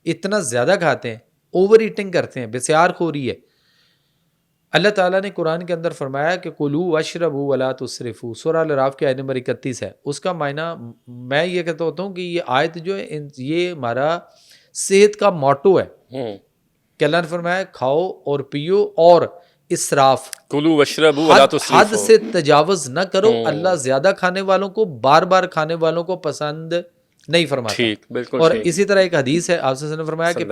اتنا زیادہ کھاتے ہیں, اوور ایٹنگ کرتے ہیں, بسیار خوری ہے. اللہ تعالیٰ نے قرآن کے اندر فرمایا کہ کلوا واشربوا ولا تسرفوا, سورہ الاعراف کی آیت نمبر 31 ہے. اس کا معنی میں یہ کہتا ہوتا ہوں کہ یہ آیت جو ہے یہ ہمارا صحت کا موٹو ہے کہ اللہ نے فرمایا کھاؤ اور پیو اور اسراف, کلوا واشربوا ولا تسرفوا, حد سے تجاوز نہ کرو. اللہ زیادہ کھانے والوں کو, بار بار کھانے والوں کو پسند نہیں فرماتا. ٹھیک, بالکل. اور اسی طرح ایک حدیث ہے, آپ نے فرمایا کہ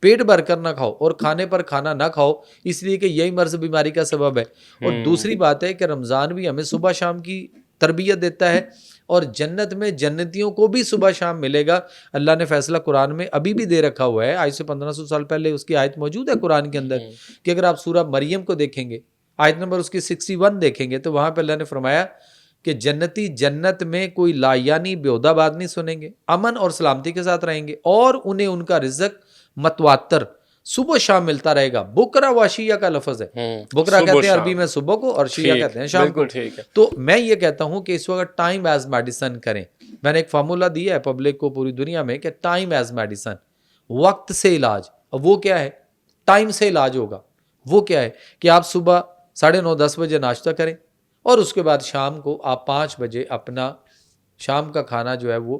پیٹ بھر کر نہ کھاؤ اور کھانے پر کھانا نہ کھاؤ, اس لیے کہ یہی مرض بیماری کا سبب ہے. اور دوسری بات ہے کہ رمضان بھی ہمیں صبح شام کی تربیت دیتا ہے, اور جنت میں جنتیوں کو بھی صبح شام ملے گا. اللہ نے فیصلہ قرآن میں ابھی بھی دے رکھا ہوا ہے, آج سے 1500 سال پہلے اس کی آیت موجود ہے قرآن کے اندر, کہ اگر آپ سورہ مریم کو دیکھیں گے, آیت نمبر اس کی 61 دیکھیں گے, تو وہاں پہ اللہ نے فرمایا کہ جنتی جنت میں کوئی لایانی بیہودہ بات نہیں سنیں گے, امن اور سلامتی کے ساتھ رہیں گے, اور انہیں ان کا رزق متواتر صبح شام ملتا رہے گا. بکرا و عشیہ کا لفظ ہے, بکرا کہتے ہیں عربی میں صبح کو, اور شیعہ کہتے ہیں شام کو. تو میں یہ کہتا ہوں کہ اس وقت ٹائم ایز میڈیسن کریں. میں نے ایک فارمولا دیا ہے پبلک کو پوری دنیا میں کہ ٹائم ایز میڈیسن, وقت سے علاج. اب وہ کیا ہے؟ ٹائم سے علاج ہوگا. وہ کیا ہے کہ آپ صبح 9:30-10 بجے ناشتہ کریں, اور اس کے بعد شام کو آپ 5 بجے اپنا شام کا کھانا جو ہے وہ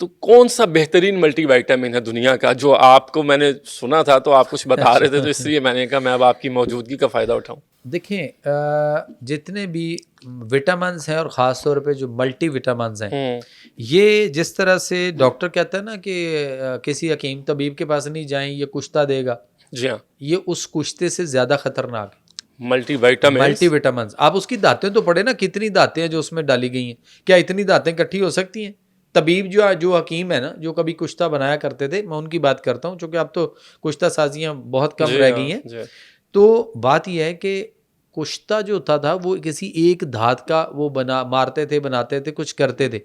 تو کون سا بہترین ملٹی وائٹامن ہے دنیا کا جو آپ کو، میں نے سنا تھا تو آپ کچھ بتا رہے تھے تو اس لیے میں نے کہا میں اب آپ کی موجودگی کا فائدہ اٹھاؤں. دیکھیں جتنے بھی وٹامنس ہیں اور خاص طور پہ جو ملٹی وٹامنس ہیں، یہ جس طرح سے ڈاکٹر کہتا ہے نا کہ کسی حکیم طبیب کے پاس نہیں جائیں، یہ کشتہ دے گا، جی ہاں، یہ اس کشتے سے زیادہ خطرناک ہے. Multi vitamin. ملٹی وٹامنس، آپ اس کی دانتیں تو پڑھیں نا، کتنی دانتیں ہیں جو اس میں ڈالی گئی ہیں، کیا اتنی دانتیں اکٹھی ہو سکتی ہیں؟ طبیب جو حکیم ہے نا، جو کبھی کشتہ بنایا کرتے تھے، میں ان کی بات کرتا ہوں، چونکہ اب تو کشتہ سازیاں بہت کم رہ گئی ہیں. تو بات یہ ہے کہ کشتہ جو ہوتا تھا وہ کسی ایک دھات کا وہ مارتے تھے، بناتے تھے، کچھ کرتے تھے.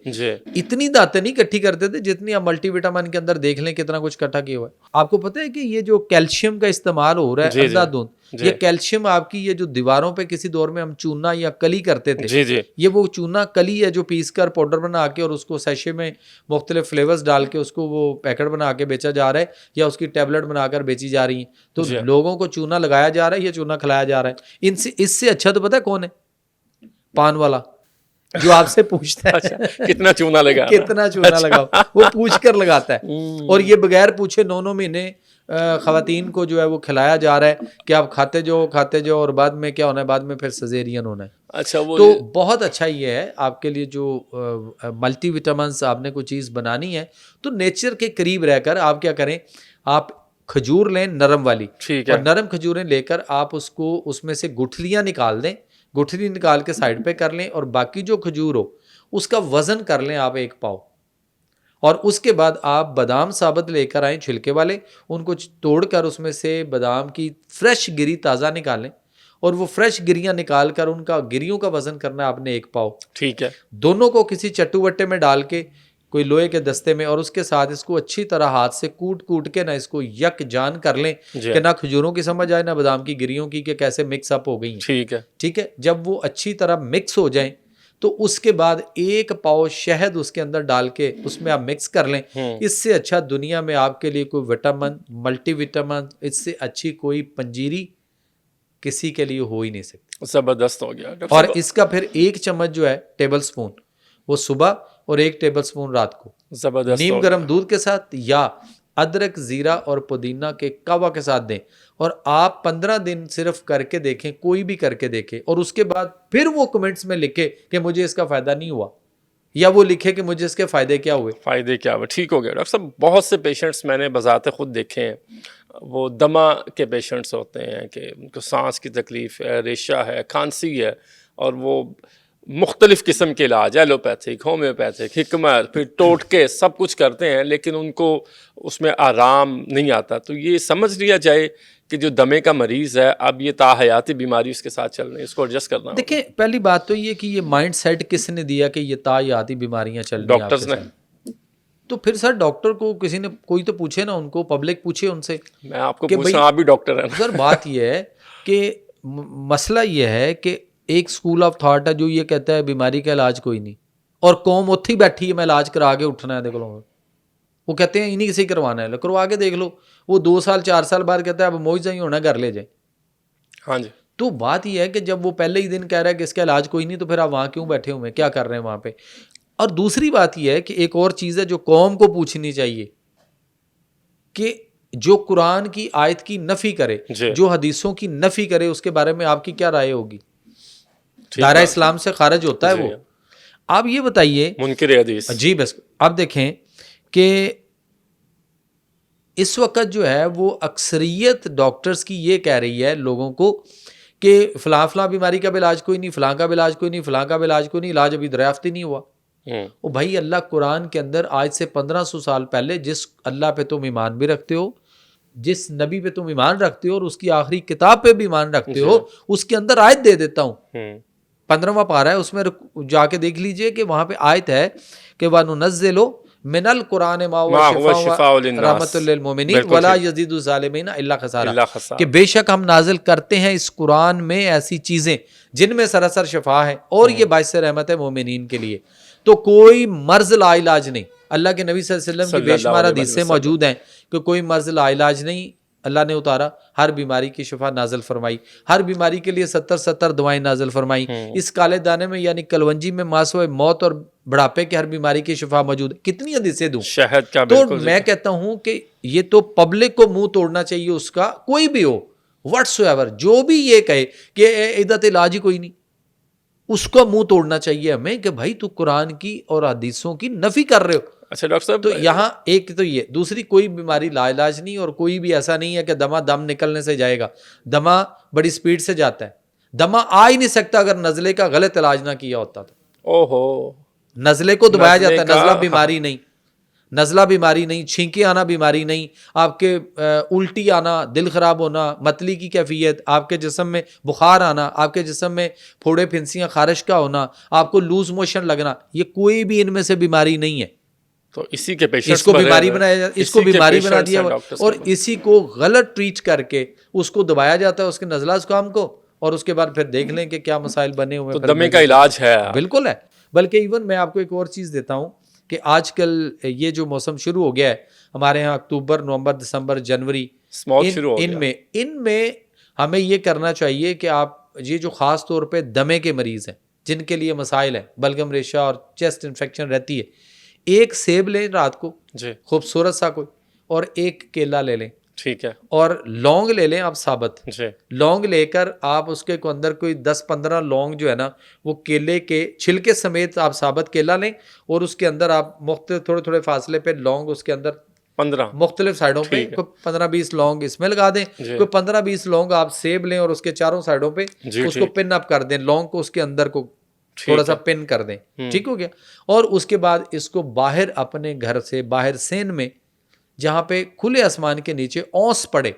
اتنی دانتیں نہیں اکٹھی کرتے تھے جتنی آپ ملٹی وٹامن کے اندر دیکھ لیں کتنا کچھ اکٹھا کیا ہوا ہے. آپ کو پتہ ہے کہ یہ جو کیلشیم کا استعمال ہو رہا ہے اندھا دھند، یہ کیلشیم آپ کی یہ جو دیواروں پہ کسی دور میں ہم چونا یا کلی کرتے تھے، یہ وہ چونا کلی ہے جو پیس کر پاؤڈر بنا کے اور اس کو سیشے میں مختلف فلیورز ڈال کے اس کو وہ پیکٹ بنا کے بیچا جا رہا ہے، یا اس کی ٹیبلٹ بنا کر بیچی جا رہی ہیں. تو لوگوں کو چونا لگایا جا رہا ہے یا چونا کھلایا جا رہا ہے. اس سے اچھا تو پتہ ہے کون ہے؟ پان والا، جو آپ سے پوچھتا ہے کتنا چونا لگا، کتنا چونا لگاؤ، وہ پوچھ کر لگاتا ہے. اور یہ بغیر پوچھے 9 مہینے خواتین کو جو ہے وہ کھلایا جا رہا ہے کہ آپ کھاتے جو اور بعد میں کیا ہونا ہے، بعد میں پھر سیزیرین ہونا ہے. اچھا، تو بہت اچھا یہ ہے آپ کے لیے جو ملٹی وٹامنس آپ نے کوئی چیز بنانی ہے تو نیچر کے قریب رہ کر آپ کیا کریں، آپ کھجور لیں نرم والی، اور نرم کھجوریں لے کر آپ اس میں سے گٹھلیاں نکال دیں، گٹھلی نکال کے سائڈ پہ کر لیں، اور باقی جو کھجور ہو اس کا وزن کر لیں آپ 1 پاؤ. اور اس کے بعد آپ بادام ثابت لے کر آئیں چھلکے والے، ان کو توڑ کر اس میں سے بادام کی فریش گری تازہ نکالیں، اور وہ فریش گریاں نکال کر ان کا گریوں کا وزن کرنا ہے آپ نے 1 پاؤ. ٹھیک ہے. دونوں کو کسی چٹو وٹے میں ڈال کے کوئی لوہے کے دستے میں، اور اس کے ساتھ اس کو اچھی طرح ہاتھ سے کوٹ کے نہ اس کو یک جان کر لیں کہ نہ کھجوروں کی سمجھ آئے نہ بادام کی گریوں کی کہ کیسے مکس اپ ہو گئی ہیں. ٹھیک ہے. جب وہ اچھی طرح مکس ہو جائیں تو اس کے بعد 1 پاؤ شہد اس کے اندر ڈال کے اس میں آپ مکس کر لیں. اس سے اچھا دنیا میں آپ کے لیے کوئی وٹامن، ملٹی وٹامن، اس سے اچھی کوئی پنجیری کسی کے لیے ہو ہی نہیں سکتی. زبردست ہو گیا. اور اس کا پھر 1 چمچ جو ہے ٹیبل سپون، وہ صبح اور 1 ٹیبل سپون رات کو زبردست نیم گرم دودھ کے ساتھ یا ادرک، زیرہ اور پودینہ کے قہوہ کے ساتھ دیں. اور آپ 15 دن صرف کر کے دیکھیں، کوئی بھی کر کے دیکھیں، اور اس کے بعد پھر وہ کمنٹس میں لکھے کہ مجھے اس کا فائدہ نہیں ہوا، یا وہ لکھے کہ مجھے اس کے فائدے کیا ہوئے. ٹھیک ہو گیا. ڈاکٹر صاحب بہت سے پیشنٹس میں نے بذات خود دیکھے ہیں، وہ دمہ کے پیشنٹس ہوتے ہیں کہ ان کو سانس کی تکلیف ہے، ریشہ ہے، کھانسی ہے، اور وہ مختلف قسم کے علاج، ایلوپیتھک، ہومیوپیتھک، حکمت، پھر ٹوٹکے سب کچھ کرتے ہیں، لیکن ان کو اس میں آرام نہیں آتا. تو یہ سمجھ لیا جائے کہ جو دمے کا مریض ہے اب یہ تاحیاتی بیماری اس کے ساتھ چل رہی ہے، اس کو ایڈجسٹ کرنا. دیکھیں پہلی بات تو یہ کہ یہ مائنڈ سیٹ کس نے دیا کہ یہ تاحیاتی بیماریاں چل رہی ہیں؟ ڈاکٹرز نے. تو پھر سر ڈاکٹر کو کسی نے کوئی تو پوچھے نا، ان کو پبلک پوچھے ان سے. میں آپ کو پوچھ رہا ہوں، آپ بھی ڈاکٹر ہیں. سر بات یہ ہے کہ مسئلہ یہ ہے کہ ایک اسکول آف تھاٹ ہے جو یہ کہتا ہے بیماری کا علاج کوئی نہیں، اور قوم اتھی بیٹھی ہے میں علاج کرا کے اٹھنا ہے. دیکھ لو وہ کہتے ہیں انہیں سے کروانا ہے، کروا کے دیکھ لو. وہ 2 سال 4 سال بعد کہتا ہے اب موجزہ ہی ہونا، گھر لے جائیں. ہاں جی. تو بات یہ ہے کہ جب وہ پہلے ہی دن کہہ رہا ہے کہ اس کا علاج کوئی نہیں، تو پھر آپ وہاں کیوں بیٹھے ہوئے ہیں، کیا کر رہے ہیں وہاں پہ؟ اور دوسری بات یہ ہے کہ ایک اور چیز ہے جو قوم کو پوچھنی چاہیے کہ جو قرآن کی آیت کی نفی کرے، جو حدیثوں کی نفی کرے، اس کے بارے میں آپ کی کیا رائے ہوگی؟ دائرہ اسلام سے خارج ہوتا ہے وہ. آپ یہ بتائیے منکر حدیث. جی بس اب دیکھیں کہ اس وقت جو ہے وہ اکثریت ڈاکٹرز کی یہ کہہ رہی ہے لوگوں کو کہ فلاں بیماری کا بھی علاج کوئی نہیں، فلاں کا بھی علاج کوئی نہیں، فلاں کا بھی علاج کوئی نہیں، علاج ابھی دریافت ہی نہیں ہوا. او بھائی، اللہ قرآن کے اندر آج سے 1500 سال پہلے جس اللہ پہ تم ایمان بھی رکھتے ہو، جس نبی پہ تم ایمان رکھتے ہو، اور اس کی آخری کتاب پہ بھی ایمان رکھتے ہو، اس کے اندر آیت دے دیتا ہوں. 15واں پارہ ہے، اس میں جا کے دیکھ لیجئے کہ وہاں پہ آیت ہے کہ وَنُنَزِّلُ مِنَ الْقُرْآنِ مَا هُوَ شِفَاءٌ رَحْمَةٌ لِّلْمُؤْمِنِينَ وَلَا يَزِيدُ الظَّالِمِينَ إِلَّا خَسَارًا، کہ بے شک ہم نازل کرتے ہیں اس قرآن میں ایسی چیزیں جن میں سراسر شفا ہے اور یہ باعث رحمت ہے مومنین کے لیے. تو کوئی مرض لا علاج نہیں. اللہ کے نبی صلی اللہ علیہ وسلم کی بے شمار حدیثیں موجود ہیں کہ کوئی مرض لا علاج نہیں، اللہ نے اتارا, ہر بیماری کی شفا نازل فرمائی, ہر بیماری کے لیے 70 دوائیں نازل فرمائی. اس کالے دانے میں یعنی کلونجی میں ماسوئے موت اور بڑھاپے کے ہر بیماری کی شفا موجود ہے. کتنی حدیثیں دوں. شہد کا تو بالکل میں کہتا ہوں کہ یہ تو پبلک کو منہ توڑنا چاہیے, اس کا کوئی بھی ہو واٹس ایور, جو بھی یہ کہے کہ عدت علاج ہی کوئی نہیں, اس کا منہ توڑنا چاہیے ہمیں کہ بھائی تو قرآن کی اور حدیثوں کی نفی کر رہے ہو. اچھا ڈاکٹر صاحب, تو یہاں ایک تو یہ, دوسری کوئی بیماری لا علاج نہیں, اور کوئی بھی ایسا نہیں ہے کہ دم نکلنے سے جائے گا. دمہ بڑی سپیڈ سے جاتا ہے, دمہ آ ہی نہیں سکتا اگر نزلے کا غلط علاج نہ کیا ہوتا تو. اوہو, نزلے کو دبایا جاتا ہے, نزلے کا نزلہ بیماری نہیں, نزلہ بیماری نہیں, چھینکیں آنا بیماری نہیں, آپ کے الٹی آنا, دل خراب ہونا, متلی کی کیفیت, آپ کے جسم میں بخار آنا, آپ کے جسم میں پھوڑے پھنسیاں خارش کا ہونا, آپ کو لوز موشن لگنا, یہ کوئی بھی ان میں سے بیماری نہیں ہے. تو اسی کے پیشنٹس اس کو بیماری بنایا جاتا, اس کو بیماری بنا دیا اور اسی کو غلط ٹریٹ کر کے اس کو دبایا جاتا ہے, اس کے نزلہ زکام کو, اور اس کے بعد پھر دیکھ لیں کہ کیا مسائل بنے ہوئے. تو دمے کا علاج ہے بالکل ہے. بلکہ ایون میں آپ کو ایک اور چیز دیتا ہوں کہ آج کل یہ جو موسم شروع ہو گیا ہے ہمارے ہاں, اکتوبر, نومبر, دسمبر, جنوری, ان میں ہمیں یہ کرنا چاہیے کہ آپ یہ جو خاص طور پہ دمے کے مریض ہیں جن کے لیے مسائل ہیں, بلغم ریشہ اور چیسٹ انفیکشن رہتی ہے, ایک سیب لیں رات کو جی, خوبصورت سا کوئی, اور ایک کیلا لے لیں, ٹھیک ہے, اور لونگ لے لیں آپ ثابت. جی, لونگ لے کر آپ اس کے اندر کوئی 10-15 لونگ جو ہے نا وہ کیلے کے چھلکے سمیت آپ ثابت کیلا لیں, اور اس کے اندر آپ مختلف تھوڑے فاصلے پہ لونگ اس کے اندر 15 مختلف سائڈوں پہ کوئی 15-20 لونگ اس میں لگا دیں, کوئی 15-20 لونگ آپ سیب لیں اور اس کے چاروں سائڈوں پہ اس کو پن اپ کر دیں, لونگ کو اس کے اندر کو تھوڑا سا پن کر دیں, ٹھیک ہو گیا. اور اس کے بعد اس کو باہر اپنے گھر سے باہر سین میں جہاں پہ کھلے آسمان کے نیچے اوس پڑے,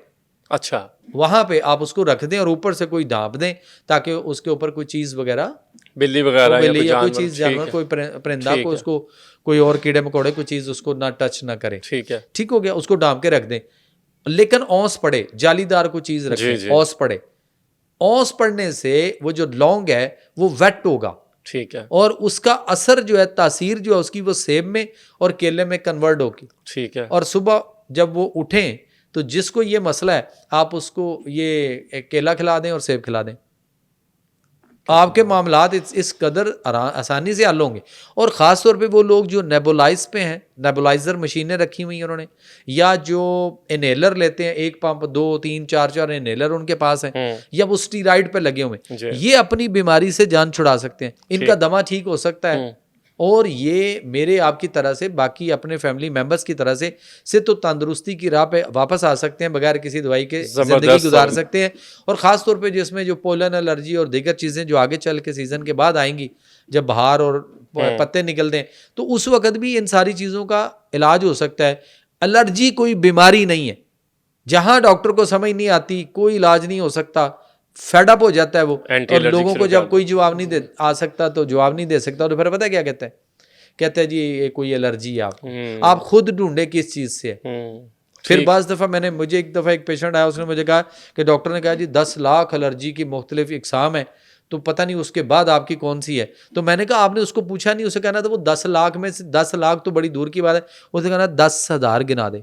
اچھا, وہاں پہ آپ اس کو رکھ دیں اور اوپر سے کوئی ڈھانپ دیں تاکہ اس کے اوپر کوئی چیز وغیرہ, بلی وغیرہ یا کوئی چیز جانور, کوئی پرندہ کو, اس کو کوئی اور کیڑے مکوڑے کوئی چیز اس کو نہ ٹچ نہ کرے. ٹھیک ہے, ٹھیک ہو گیا. اس کو ڈھانپ کے رکھ دیں, لیکن اوس پڑے, جالی دار کوئی چیز رکھیں, اوس پڑے. اوس پڑنے سے وہ جو لونگ ہے وہ ویٹ ہوگا, ٹھیک ہے, اور اس کا اثر جو ہے, تاثیر جو ہے اس کی, وہ سیب میں اور کیلے میں کنورٹ ہوگی. ٹھیک ہے, اور صبح جب وہ اٹھیں تو جس کو یہ مسئلہ ہے آپ اس کو یہ کیلا کھلا دیں اور سیب کھلا دیں, آپ کے معاملات اس قدر آسانی سے حل ہوں گے. اور خاص طور پہ وہ لوگ جو نیبولائز پہ ہیں, نیبولائزر مشینیں رکھی ہوئی ہیں انہوں نے, یا جو انہیلر لیتے ہیں, 1 پمپ 2 3 4 انہیلر ان کے پاس ہیں, یا وہ اسٹیرائڈ پہ لگے ہوئے ہیں, یہ اپنی بیماری سے جان چھڑا سکتے ہیں, ان کا دمہ ٹھیک ہو سکتا ہے. اور یہ میرے آپ کی طرح سے, باقی اپنے فیملی ممبرس کی طرح سے تو تندرستی کی راہ پہ واپس آ سکتے ہیں, بغیر کسی دوائی کے زندگی گزار سکتے ہیں. اور خاص طور پہ جس میں جو پولن الرجی اور دیگر چیزیں جو آگے چل کے سیزن کے بعد آئیں گی, جب بہار اور پتے نکلتے ہیں, تو اس وقت بھی ان ساری چیزوں کا علاج ہو سکتا ہے. الرجی کوئی بیماری نہیں ہے, جہاں ڈاکٹر کو سمجھ نہیں آتی کوئی علاج نہیں ہو سکتا, فیڈ اپ ہو جاتا ہے وہ, اور لوگوں کو جب کوئی جواب نہیں آ سکتا تو جواب نہیں دے سکتا, تو پھر پتہ کیا کہتے ہیں جی یہ کوئی الرجی ہے, آپ خود ڈھونڈے کس چیز سے. پھر بعض دفعہ مجھے ایک دفعہ ایک پیشنٹ آیا, اس نے مجھے کہا کہ ڈاکٹر نے کہا جی 10 لاکھ الرجی کی مختلف اقسام ہیں, تو پتہ نہیں اس کے بعد آپ کی کون سی ہے. تو میں نے کہا آپ نے اس کو پوچھا نہیں, اسے کہنا تھا وہ 10 لاکھ میں سے 10 لاکھ تو بڑی دور کی بات ہے, اسے کہنا 10,000 گنا دے,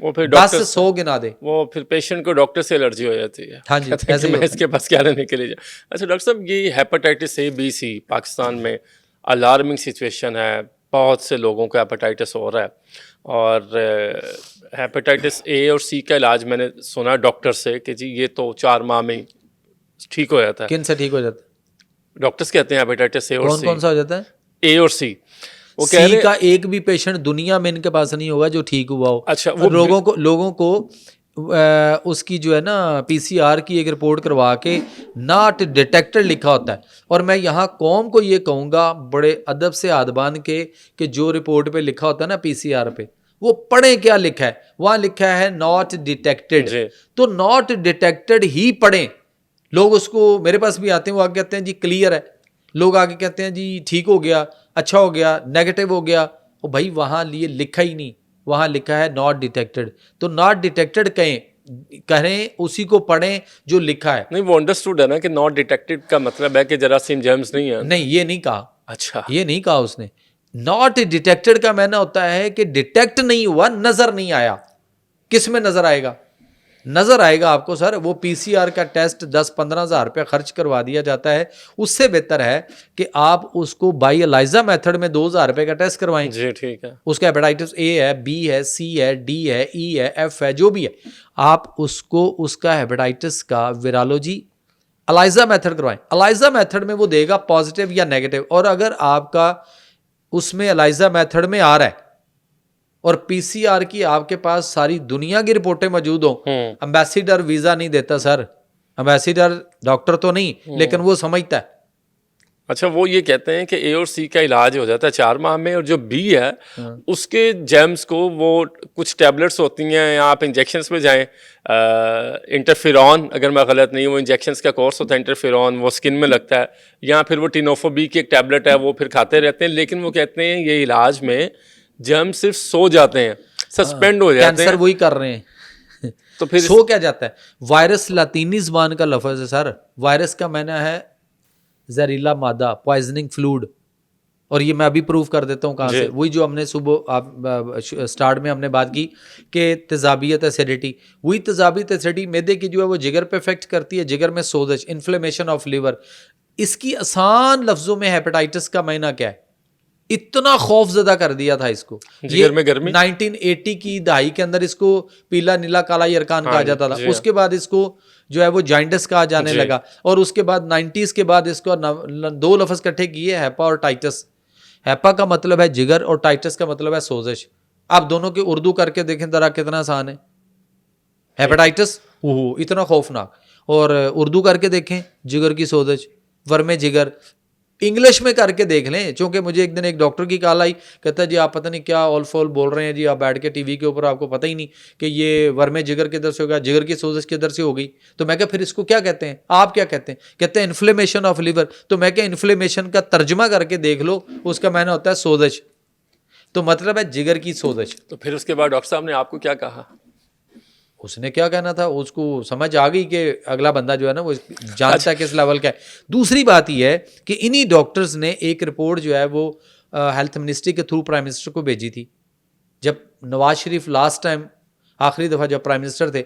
وہ پھر 10-100 گنا دے, وہ پھر پیشنٹ کو ڈاکٹر سے الرجی ہو جاتی ہے. ہاں جی, ایسے میں اس کے پاس کیا لینے کے لیے. اچھا ڈاکٹر صاحب, یہ ہیپاٹائٹس اے بی سی پاکستان میں الارمنگ سچویشن ہے, بہت سے لوگوں کو ہیپاٹائٹس ہو رہا ہے, اور ہیپاٹائٹس اے اور سی کا علاج میں نے سنا ڈاکٹر سے کہ جی یہ تو 4 ماہ میں ٹھیک ہو جاتا ہے. کن سے ٹھیک ہو جاتا ہے؟ ڈاکٹرز کہتے ہیں ہیپاٹائٹس اے اور سی. کون سا ہو جاتا ہے؟ اے اور سی. وہ سی کا ایک بھی پیشنٹ دنیا میں ان کے پاس نہیں ہوگا جو ٹھیک ہوا ہو. اچھا, لوگوں کو اس کی جو ہے نا PCR کی ایک رپورٹ کروا کے ناٹ ڈیٹیکٹڈ لکھا ہوتا ہے. اور میں یہاں قوم کو یہ کہوں گا بڑے ادب سے آدبان کے کہ جو رپورٹ پہ لکھا ہوتا ہے نا PCR پہ, وہ پڑھیں کیا لکھا ہے. وہاں لکھا ہے ناٹ ڈیٹیکٹڈ, تو ناٹ ڈیٹیکٹڈ ہی پڑھیں. لوگ اس کو میرے پاس بھی آتے ہیں, وہ آگے کہتے ہیں جی کلیئر ہے, لوگ آگے کہتے ہیں جی ٹھیک ہو گیا, اچھا ہو گیا, نیگیٹو ہو گیا. اور بھائی وہاں لیے لکھا ہی نہیں, وہاں لکھا ہے ناٹ ڈیٹیکٹڈ. تو ناٹ ڈیٹیکٹڈ کہیں اسی کو پڑھیں جو لکھا ہے. نہیں, وہ انڈرسٹوڈ ہے نا کہ ناٹ ڈیٹیکٹڈ کا مطلب ہے کہ جراثیم جرمز نہیں ہیں. نہیں, یہ نہیں کہا. اچھا, یہ نہیں کہا اس نے. ناٹ ڈیٹیکٹڈ کا معنی ہوتا ہے کہ ڈیٹیکٹ نہیں ہوا, نظر نہیں آیا. کس میں نظر آئے گا؟ نظر آئے گا آپ کو سر. وہ پی سی آر کا ٹیسٹ 10-15 ہزار روپے خرچ کروا دیا جاتا ہے. اس سے بہتر ہے کہ آپ اس کو بائی الائزا میتھڈ میں 2,000 روپے کا ٹیسٹ کروائیں. جی ٹھیک ہے. اس کا ہیپیٹائٹس اے ہے, بی ہے, سی ہے, ڈی ہے, ای ہے, ایف ہے, جو بھی ہے, آپ اس کو اس کا ہیپیٹائٹس کا ویرالوجی الائزا میتھڈ کروائیں. الائزا میتھڈ میں وہ دے گا پازیٹیو یا نیگیٹو, اور اگر آپ کا اس میں الائزا میتھڈ میں آ رہا ہے اور پی سی آر کی آپ کے پاس ساری دنیا کی رپورٹیں موجود ہوں, امبیسیڈر ویزا نہیں دیتا سر. امبیسیڈر ڈاکٹر تو نہیں, لیکن وہ سمجھتا ہے. اچھا, وہ یہ کہتے ہیں کہ اے اور سی کا علاج ہو جاتا ہے 4 ماہ میں, اور جو بی ہے اس کے جیمز کو وہ کچھ ٹیبلٹس ہوتی ہیں, یا آپ انجیکشنس میں جائیں, انٹرفیرون اگر میں غلط نہیں ہوں, انجیکشنس کا کورس ہوتا ہے انٹرفیرون, وہ اسکن میں لگتا ہے, یا پھر وہ ٹینوفو بی کی ایک ٹیبلٹ ہے وہ پھر کھاتے رہتے ہیں. لیکن وہ کہتے ہیں یہ علاج میں جرم صرف سو جاتے ہیں, سسپینڈ ہو جاتے ہیں. کینسر وہی کر رہے ہیں. تو پھر سو کیا جاتا ہے؟ وائرس لاطینی زبان کا لفظ ہے سر. وائرس کا معنی ہے زہریلا مادہ, پوائزننگ فلوئڈ. اور یہ میں ابھی پروف کر دیتا ہوں کہاں سے. وہی جو ہم نے صبح سٹارٹ میں ہم نے بات کی کہ تیزابیت ایسیڈیٹی, وہی تیزابیت ایسیڈیٹی میدے کی جو ہے وہ جگر پہ افیکٹ کرتی ہے, جگر میں سوزش, انفلیمیشن آف لیور. اس کی آسان لفظوں میں ہیپیٹائٹس کا معنی کیا ہے؟ اتنا خوف زدہ کر دیا تھا اس کو. جگر میں گرمی 1980 کی دہائی کے اندر اس کو پیلا نیلا کالا یرکان کہا جاتا تھا. اس کے بعد اس کو جو ہے وہ جائنٹس کہا جانے لگا, اور اس کے بعد 90s کے بعد اس کو 2 لفظ کٹھے کیے, ہیپا اور ٹائٹس. ہیپا کا مطلب ہے جگر اور ٹائٹس کا مطلب ہے سوزش. آپ دونوں کے اردو کر کے دیکھیں ذرا کتنا آسان ہے. ہیپاٹائٹس اتنا خوفناک, اور اردو کر کے دیکھیں جگر کی سوزش, ورم جگر. انگلش میں کر کے دیکھ لیں, چونکہ مجھے ایک دن ایک ڈاکٹر کی کال آئی, کہتا ہے جی آپ پتہ نہیں کیا اول فول بول رہے ہیں جی, آپ بیٹھ کے ٹی وی کے اوپر, آپ کو پتہ ہی نہیں کہ یہ ورم جگر کدھر سے ہوگا, جگر کی سوزش کدھر سے ہو گئی. تو میں کہا پھر اس کو کیا کہتے ہیں, آپ کیا کہتے ہیں؟ کہتے ہیں انفلیمیشن آف لیور. تو میں کہا انفلیمیشن کا ترجمہ کر کے دیکھ لو, اس کا معنی ہوتا ہے سوزش. تو مطلب ہے جگر کی سوزش. تو پھر اس کے بعد ڈاکٹر صاحب نے آپ کو کیا کہا؟ اس نے کیا کہنا تھا, اس کو سمجھ آ گئی کہ اگلا بندہ جو ہے نا وہ جانتا ہے کس لیول کا ہے. دوسری بات یہ ہے کہ انہی ڈاکٹرز نے ایک رپورٹ جو ہے وہ ہیلتھ منسٹری کے تھرو پرائم منسٹر کو بھیجی تھی. جب نواز شریف لاسٹ ٹائم آخری دفعہ جب پرائم منسٹر تھے,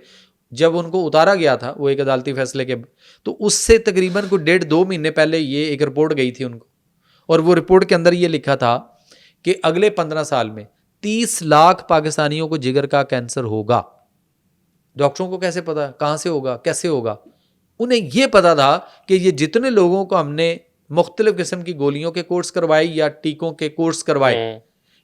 جب ان کو اتارا گیا تھا وہ ایک عدالتی فیصلے کے, تو اس سے تقریباً کوئی 1.5-2 مہینے پہلے یہ ایک رپورٹ گئی تھی ان کو, اور وہ رپورٹ کے اندر یہ لکھا تھا کہ اگلے 15 سال میں 30 لاکھ پاکستانیوں کو جگر کا کینسر ہوگا. ڈاکٹروں کو کیسے پتا کہاں سے ہوگا, کیسے ہوگا؟ انہیں یہ پتا تھا کہ یہ جتنے لوگوں کو ہم نے مختلف قسم کی گولیوں کے کورس کروائے یا ٹیکوں کے کورس کروائے,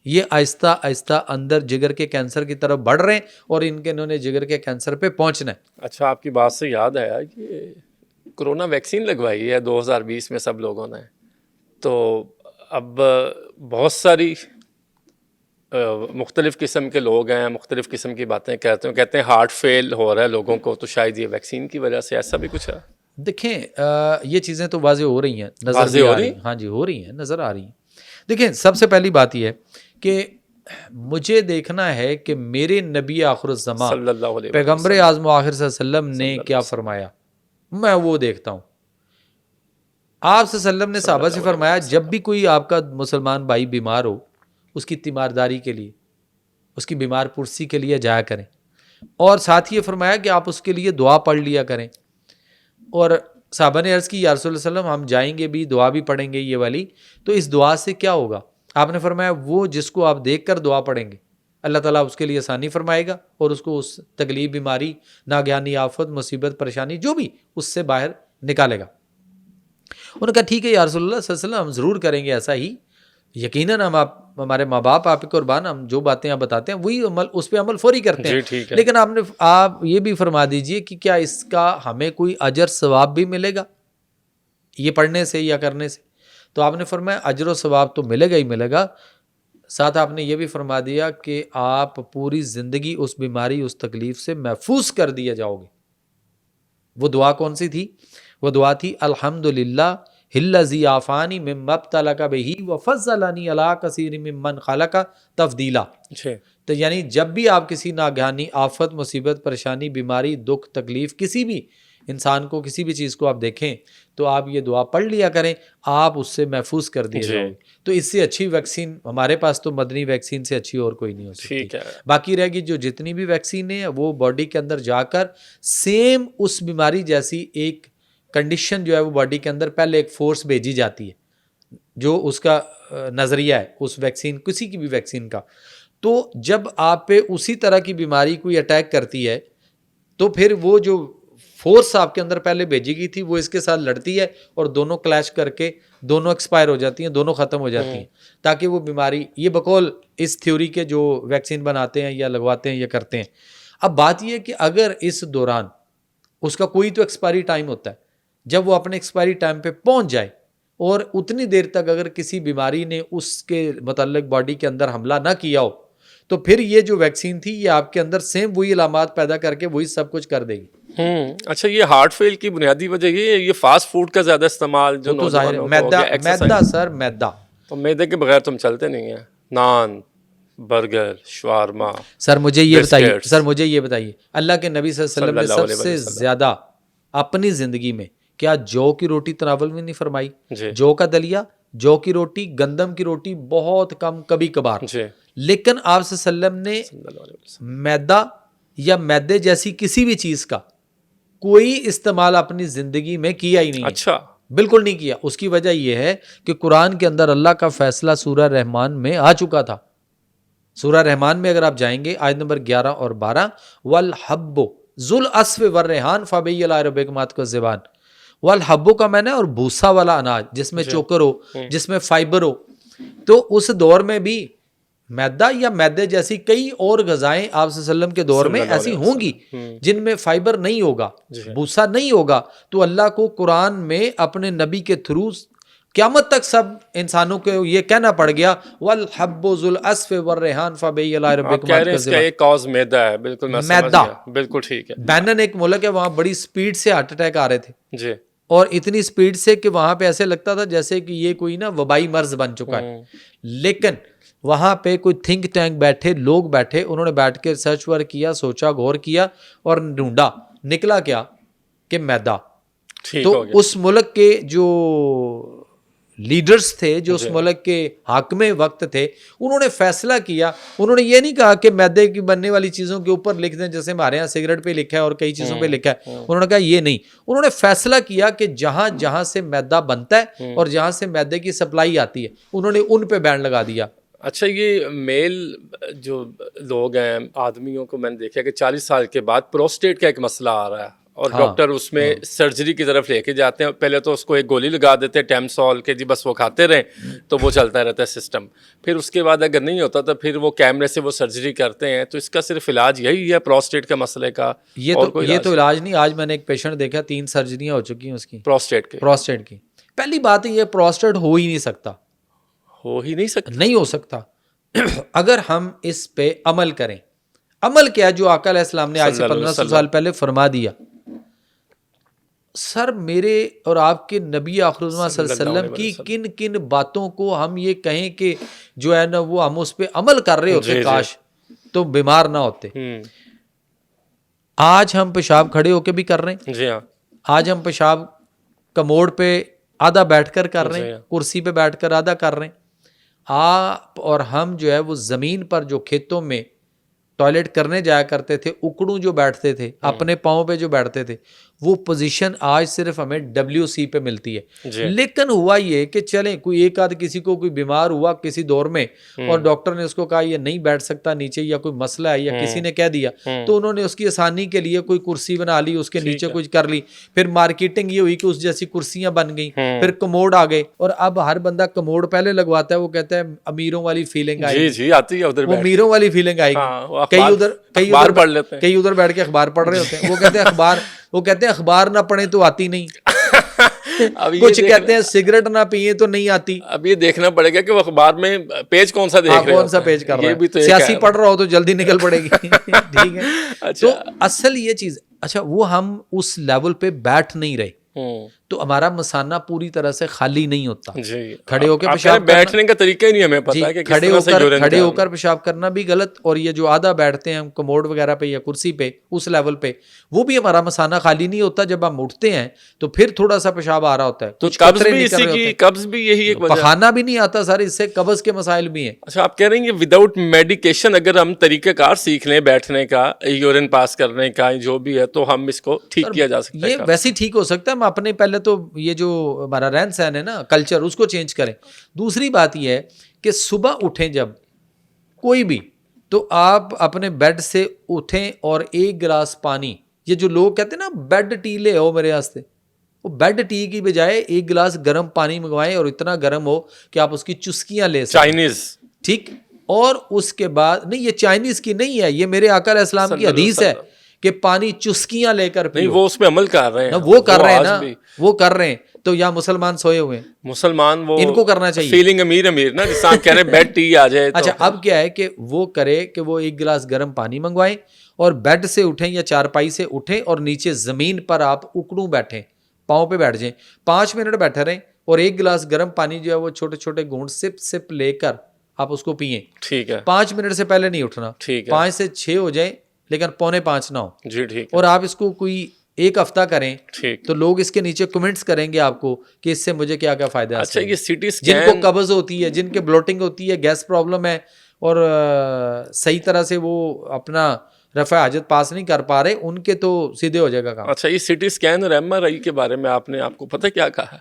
یہ آہستہ آہستہ اندر جگر کے کینسر کی طرف بڑھ رہے ہیں, اور انہوں نے جگر کے کینسر پہ پہنچنا ہے. اچھا, آپ کی بات سے یاد آیا کہ کرونا ویکسین لگوائی ہے 2020 میں سب لوگوں نے, تو اب بہت ساری مختلف قسم کے لوگ ہیں, مختلف قسم کی باتیں کہتے ہیں ہارٹ فیل ہو رہا ہے لوگوں کو, تو شاید یہ ویکسین کی وجہ سے, ایسا بھی کچھ ہے؟ دیکھیں یہ چیزیں تو واضح ہو رہی ہیں, نظر ہو رہی ہیں. ہاں جی, ہو رہی ہیں, نظر آ رہی ہیں. دیکھیں سب سے پہلی بات یہ ہے کہ مجھے دیکھنا ہے کہ میرے نبی آخر الزمان پیغمبر اعظم آخر صلی اللہ علیہ وسلم نے کیا فرمایا, میں وہ دیکھتا ہوں. آپ صلی اللہ علیہ وسلم نے صحابہ سے فرمایا جب بھی کوئی آپ کا مسلمان بھائی بیمار ہو, اس کی تیمارداری کے لیے, اس کی بیمار پرسی کے لیے جایا کریں, اور ساتھ ہی یہ فرمایا کہ آپ اس کے لیے دعا پڑھ لیا کریں. اور صحابہ نے عرض کی یا رسول اللہ صلی اللہ علیہ وسلم ہم جائیں گے بھی, دعا بھی پڑھیں گے یہ والی, تو اس دعا سے کیا ہوگا؟ آپ نے فرمایا وہ جس کو آپ دیکھ کر دعا پڑھیں گے اللہ تعالیٰ اس کے لیے آسانی فرمائے گا, اور اس کو اس تکلیف, بیماری, ناگہانی آفت, مصیبت, پریشانی جو بھی اس سے باہر نکالے گا. انہوں نے کہا ٹھیک ہے یا رسول اللہ صلی اللہ علیہ وسلم ہم ضرور کریں گے ایسا ہی, یقیناً ہم ہمارے ماں باپ آپ کے قربان, ہم جو باتیں آپ بتاتے ہیں وہی عمل, اس پہ عمل فوری کرتے ہیں. لیکن آپ یہ بھی فرما دیجئے کہ کیا اس کا ہمیں کوئی اجر ثواب بھی ملے گا یہ پڑھنے سے یا کرنے سے؟ تو آپ نے فرمایا اجر و ثواب تو ملے گا ہی ملے گا. ساتھ آپ نے یہ بھی فرما دیا کہ آپ پوری زندگی اس بیماری, اس تکلیف سے محفوظ کر دیا جاؤ گے. وہ دعا کون سی تھی؟ وہ دعا تھی الحمدللہ الذی عافانی مما ابتلاک بہ وفضلنی علی کثیر ممن خلق تفضیلا. تو یعنی جب بھی آپ کسی ناگہانی آفت, مصیبت, پریشانی, بیماری, دکھ, تکلیف, کسی بھی انسان کو کسی بھی چیز کو آپ دیکھیں تو آپ یہ دعا پڑھ لیا کریں, آپ اس سے محفوظ کر دیے جاؤ گے. تو اس سے اچھی ویکسین ہمارے پاس تو مدنی ویکسین سے اچھی اور کوئی نہیں ہو سکتی. باقی رہ گی جو جتنی بھی ویکسین ہے وہ باڈی کے اندر جا کر سیم اس بیماری جیسی ایک کنڈیشن جو ہے وہ باڈی کے اندر پہلے ایک فورس بھیجی جاتی ہے, جو اس کا نظریہ ہے اس ویکسین, کسی کی بھی ویکسین کا. تو جب آپ پہ اسی طرح کی بیماری کوئی اٹیک کرتی ہے تو پھر وہ جو فورس آپ کے اندر پہلے بھیجی گئی تھی وہ اس کے ساتھ لڑتی ہے اور دونوں کلیش کر کے دونوں ایکسپائر ہو جاتی ہیں, دونوں ختم ہو جاتی ہیں, تاکہ وہ بیماری, یہ بقول اس تھیوری کے جو ویکسین بناتے ہیں یا لگواتے ہیں یا کرتے ہیں. اب بات یہ ہے کہ اگر اس دوران اس کا کوئی تو ایکسپائری ٹائم ہوتا ہے, جب وہ اپنے ایکسپائری ٹائم پہ پہنچ جائے اور اتنی دیر تک اگر کسی بیماری نے اس کے متعلق باڈی کے اندر حملہ نہ کیا ہو تو پھر یہ جو ویکسین تھی یہ آپ کے اندر سیم وہی علامات پیدا کر کے وہی سب کچھ کر دے گی. اچھا, یہ ہارٹ فیل کی بنیادی وجہ یہ فاسٹ فوڈ کا زیادہ استعمال جو تو ظاہر ہے میدا سر, میدا. تو میدے کے بغیر تم چلتے نہیں ہیں, نان, برگر, شوارما. سر مجھے یہ بتائیے اللہ کے نبی صلی اللہ علیہ وسلم نے سب سے زیادہ اپنی زندگی میں کیا جو کی روٹی تناول میں نہیں فرمائی؟ جو کا دلیا, جو کی روٹی, گندم کی روٹی بہت کم, کبھی کبھار. لیکن آپ صلی اللہ علیہ وسلم نے میدا یا میدے جیسی کسی بھی چیز کا کوئی استعمال اپنی زندگی میں کیا ہی نہیں. اچھا, بالکل نہیں کیا. اس کی وجہ یہ ہے کہ قرآن کے اندر اللہ کا فیصلہ سورہ رحمان میں آ چکا تھا. سورہ رحمان میں اگر آپ جائیں گے آیت نمبر 11 اور 12, والحب ذو العصف والریحان فبأي آلاء ربكما تكذبان. والحب کا معنی ہے اور بھوسا والا اناج جس میں چوکر ہو, جس میں فائبر ہو. تو اس دور میں بھی میدا یا میدے جیسی کئی اور غذائیں آپ صلی اللہ علیہ وسلم کے دور میں ایسی ہوں گی جن میں فائبر نہیں ہوگا, بھوسا نہیں ہوگا. تو اللہ کو قرآن میں اپنے نبی کے تھرو قیامت تک سب انسانوں کو یہ کہنا پڑ گیا والحب ذو العصف والریحان فبأي آلاء ربكما تكذبان. اس کا ایک کاز میدا ہے. بالکل میں سمجھ گیا, بالکل ٹھیک ہے. بینن ایک ملک ہے, وہاں بڑی سپیڈ سے ہارٹ اٹیک آ رہے تھے جی, اور اتنی سپیڈ سے کہ وہاں پہ ایسے لگتا تھا جیسے کہ یہ کوئی نا وبائی مرض بن چکا ہے. لیکن وہاں پہ کوئی تھنک ٹینک بیٹھے, لوگ بیٹھے, انہوں نے بیٹھ کے ریسرچ ورک کیا, سوچا, غور کیا اور ڈھونڈا, نکلا کیا کہ میدا. تو اس ملک کے جو لیڈرز تھے, جو اس ملک کے حاکم وقت تھے, انہوں نے فیصلہ کیا. انہوں نے یہ نہیں کہا کہ میدے کی بننے والی چیزوں کے اوپر لکھ دیں جیسے ہمارے یہاں سگریٹ پہ لکھا ہے اور کئی چیزوں پہ لکھا ہے. انہوں نے کہا یہ نہیں. انہوں نے فیصلہ کیا کہ جہاں جہاں سے میدا بنتا ہے اور جہاں سے میدے کی سپلائی آتی ہے انہوں نے ان پہ بین لگا دیا. اچھا, یہ میل جو لوگ ہیں, آدمیوں کو میں نے دیکھا کہ 40 سال کے بعد پروسٹیٹ کا ایک مسئلہ آ رہا ہے اور ڈاکٹر اس میں سرجری کی طرف لے کے جاتے ہیں. پہلے تو اس کو ایک گولی لگا دیتے ہیں ٹیمسول کے, جی بس وہ کھاتے رہیں تو وہ چلتا رہتا ہے سسٹم. پھر اس کے بعد اگر نہیں ہوتا تو پھر وہ کیمرے سے وہ سرجری کرتے ہیں. تو اس کا صرف علاج یہی ہے پروسٹیٹ کا مسئلے کا؟ یہ تو علاج نہیں. آج میں نے ایک پیشنٹ دیکھا 3 سرجریاں ہو چکی ہیں اس کی پروسٹیٹ کی. پہلی بات ہے یہ پروسٹیٹ ہو ہی نہیں سکتا, نہیں ہو سکتا اگر ہم اس پہ عمل کریں. عمل کیا جو آقا علیہ السلام نے آج سے 1500 سال پہلے فرما دیا. سر میرے اور آپ کے نبی آخر الزمان صلی اللہ علیہ وسلم کی کن کن باتوں کو ہم یہ کہیں کہ جو ہے نا وہ ہم اس پہ عمل کر رہے ہوتے کاش تو بیمار نہ ہوتے. آج ہم پیشاب کھڑے ہو کے بھی کر رہے ہیں. آج ہم پیشاب کموڈ پہ آدھا بیٹھ کر کر رہے ہیں, کرسی پہ بیٹھ کر آدھا کر رہے ہیں. آپ اور ہم جو ہے وہ زمین پر جو کھیتوں میں ٹوائلٹ کرنے جایا کرتے تھے, اکڑوں جو بیٹھتے تھے, اپنے پاؤں پہ جو بیٹھتے تھے, وہ پوزیشن آج صرف ہمیں WC پہ ملتی ہے. لیکن ہوا یہ کہ چلیں کوئی ایک آدھ کسی کو کوئی بیمار ہوا کسی دور میں اور ڈاکٹر نے اس کو کہا یہ نہیں بیٹھ سکتا نیچے یا کوئی مسئلہ ہے یا کسی نے کہہ دیا, تو انہوں نے اس کی آسانی کے لیے کوئی کرسی بنا لی, اس کے نیچے کچھ کر لی. پھر مارکیٹنگ یہ ہوئی کہ اس جیسی کرسیاں بن گئیں, پھر کموڈ آ گئے. اور اب ہر بندہ کموڈ پہلے لگواتا ہے, وہ کہتا ہے امیروں والی فیلنگ آئے گی, وہ امیروں والی فیلنگ آئے گی. کئی ادھر بیٹھ کے اخبار پڑھ رہے ہوتے ہیں, وہ کہتے ہیں اخبار نہ پڑھیں تو آتی نہیں. کچھ کہتے ہیں سگریٹ نہ پیئیں تو نہیں آتی. اب یہ دیکھنا پڑے گا کہ وہ اخبار میں پیج کون سا دیکھ رہے ہیں, کون سا پیج کر رہا ہے. سیاسی پڑھ رہا ہو تو جلدی نکل پڑے گی. ٹھیک ہے, تو اصل یہ چیز. اچھا وہ ہم اس لیول پہ بیٹھ نہیں رہے, تو ہمارا مثانہ پوری طرح سے خالی نہیں ہوتا. جی کھڑے ہو کے آپ پیشاب بیٹھنے کا طریقہ ہی نہیں ہمیں پتا کہ کھڑے ہو کر پیشاب کرنا بھی غلط, اور یہ جو آدھا بیٹھتے ہیں ہم کموڈ وغیرہ پہ یا کرسی پہ اس لیول پہ, وہ بھی ہمارا مثانہ خالی نہیں ہوتا. جب ہم اٹھتے ہیں تو پھر تھوڑا سا پیشاب آ رہا ہوتا ہے, تو کچھ قطرے نکل رہے ہوتے ہیں. قبض بھی یہی ایک وجہ, پخانہ بھی نہیں آتا سر, اس سے قبض کے مسائل بھی ہیں. اچھا آپ کہہ رہے ہیں کہ وداؤٹ میڈیکیشن اگر ہم طریقہ کار سیکھ لیں بیٹھنے کا, یورین پاس کرنے کا, جو بھی ہے, تو ہم اس کو ٹھیک کیا جا سکتا ہے. یہ ویسے ہی ٹھیک ہو سکتا ہے. ہم اپنے پہلے تو یہ جو ہمارا رہن سہن ہے نا, کلچر, اس کو چینج کریں. دوسری بات یہ ہے کہ صبح اٹھیں جب کوئی بھی, تو آپ اپنے بیڈ سے اٹھیں اور ایک گلاس پانی, یہ جو لوگ کہتے ہیں نا بیڈ ٹی لے ہو میرے واسطے, وہ بیڈ ٹی کی بجائے ایک گلاس گرم پانی منگوائیں, اور اتنا گرم ہو کہ آپ اس کی چسکیاں لے سکیں. چائنیز, ٹھیک. اور اس کے بعد نہیں, یہ چائنیز کی نہیں ہے, یہ میرے آقا علیہ السلام کی حدیث ہے کہ پانی چسکیاں لے کر پیو. نہیں وہ اس پہ عمل کر رہے ہیں, وہ کر رہے ہیں نا, وہ کر رہے ہیں. تو یا مسلمان سوئے ہوئے ہیں, مسلمان وہ ان کو کرنا چاہیے. فیلنگ امیر نا, جس آپ کہہ رہے ہیں بیڈ ٹی آ جائے. اچھا اب کیا ہے کہ وہ کرے کہ وہ ایک گلاس گرم پانی منگوائیں, اور بیڈ سے اٹھیں یا چارپائی سے اٹھیں, اور نیچے زمین پر آپ اکڑوں بیٹھیں, پاؤں پہ بیٹھ جائیں, 5 منٹ بیٹھے رہیں, اور ایک گلاس گرم پانی جو ہے وہ چھوٹے چھوٹے گھونٹ سپ سپ لے کر آپ اس کو پئیں. ٹھیک ہے, 5 منٹ سے پہلے نہیں اٹھنا. ٹھیک ہے, 5 سے 6 ہو جائیں, لیکن 4:45 نہ ہو. جی ٹھیک ہے. اور آپ اس کو کوئی ایک ہفتہ کریں, ٹھیک, تو لوگ اس کے نیچے کمنٹس کریں گے آپ کو کہ اس سے مجھے کیا کیا فائدہ ہے. اچھا یہ سی ٹی جن اسکین, کو قبض ہوتی ہے, جن کے بلوٹنگ ہوتی ہے, گیس پرابلم ہے, اور صحیح طرح سے وہ اپنا رفع حاجت پاس نہیں کر پا رہے, ان کے تو سیدھے ہو جائے گا کام. اچھا یہ سی ٹی اسکین اور ایم آر آئی کے بارے میں آپ کو پتہ کیا کہا ہے؟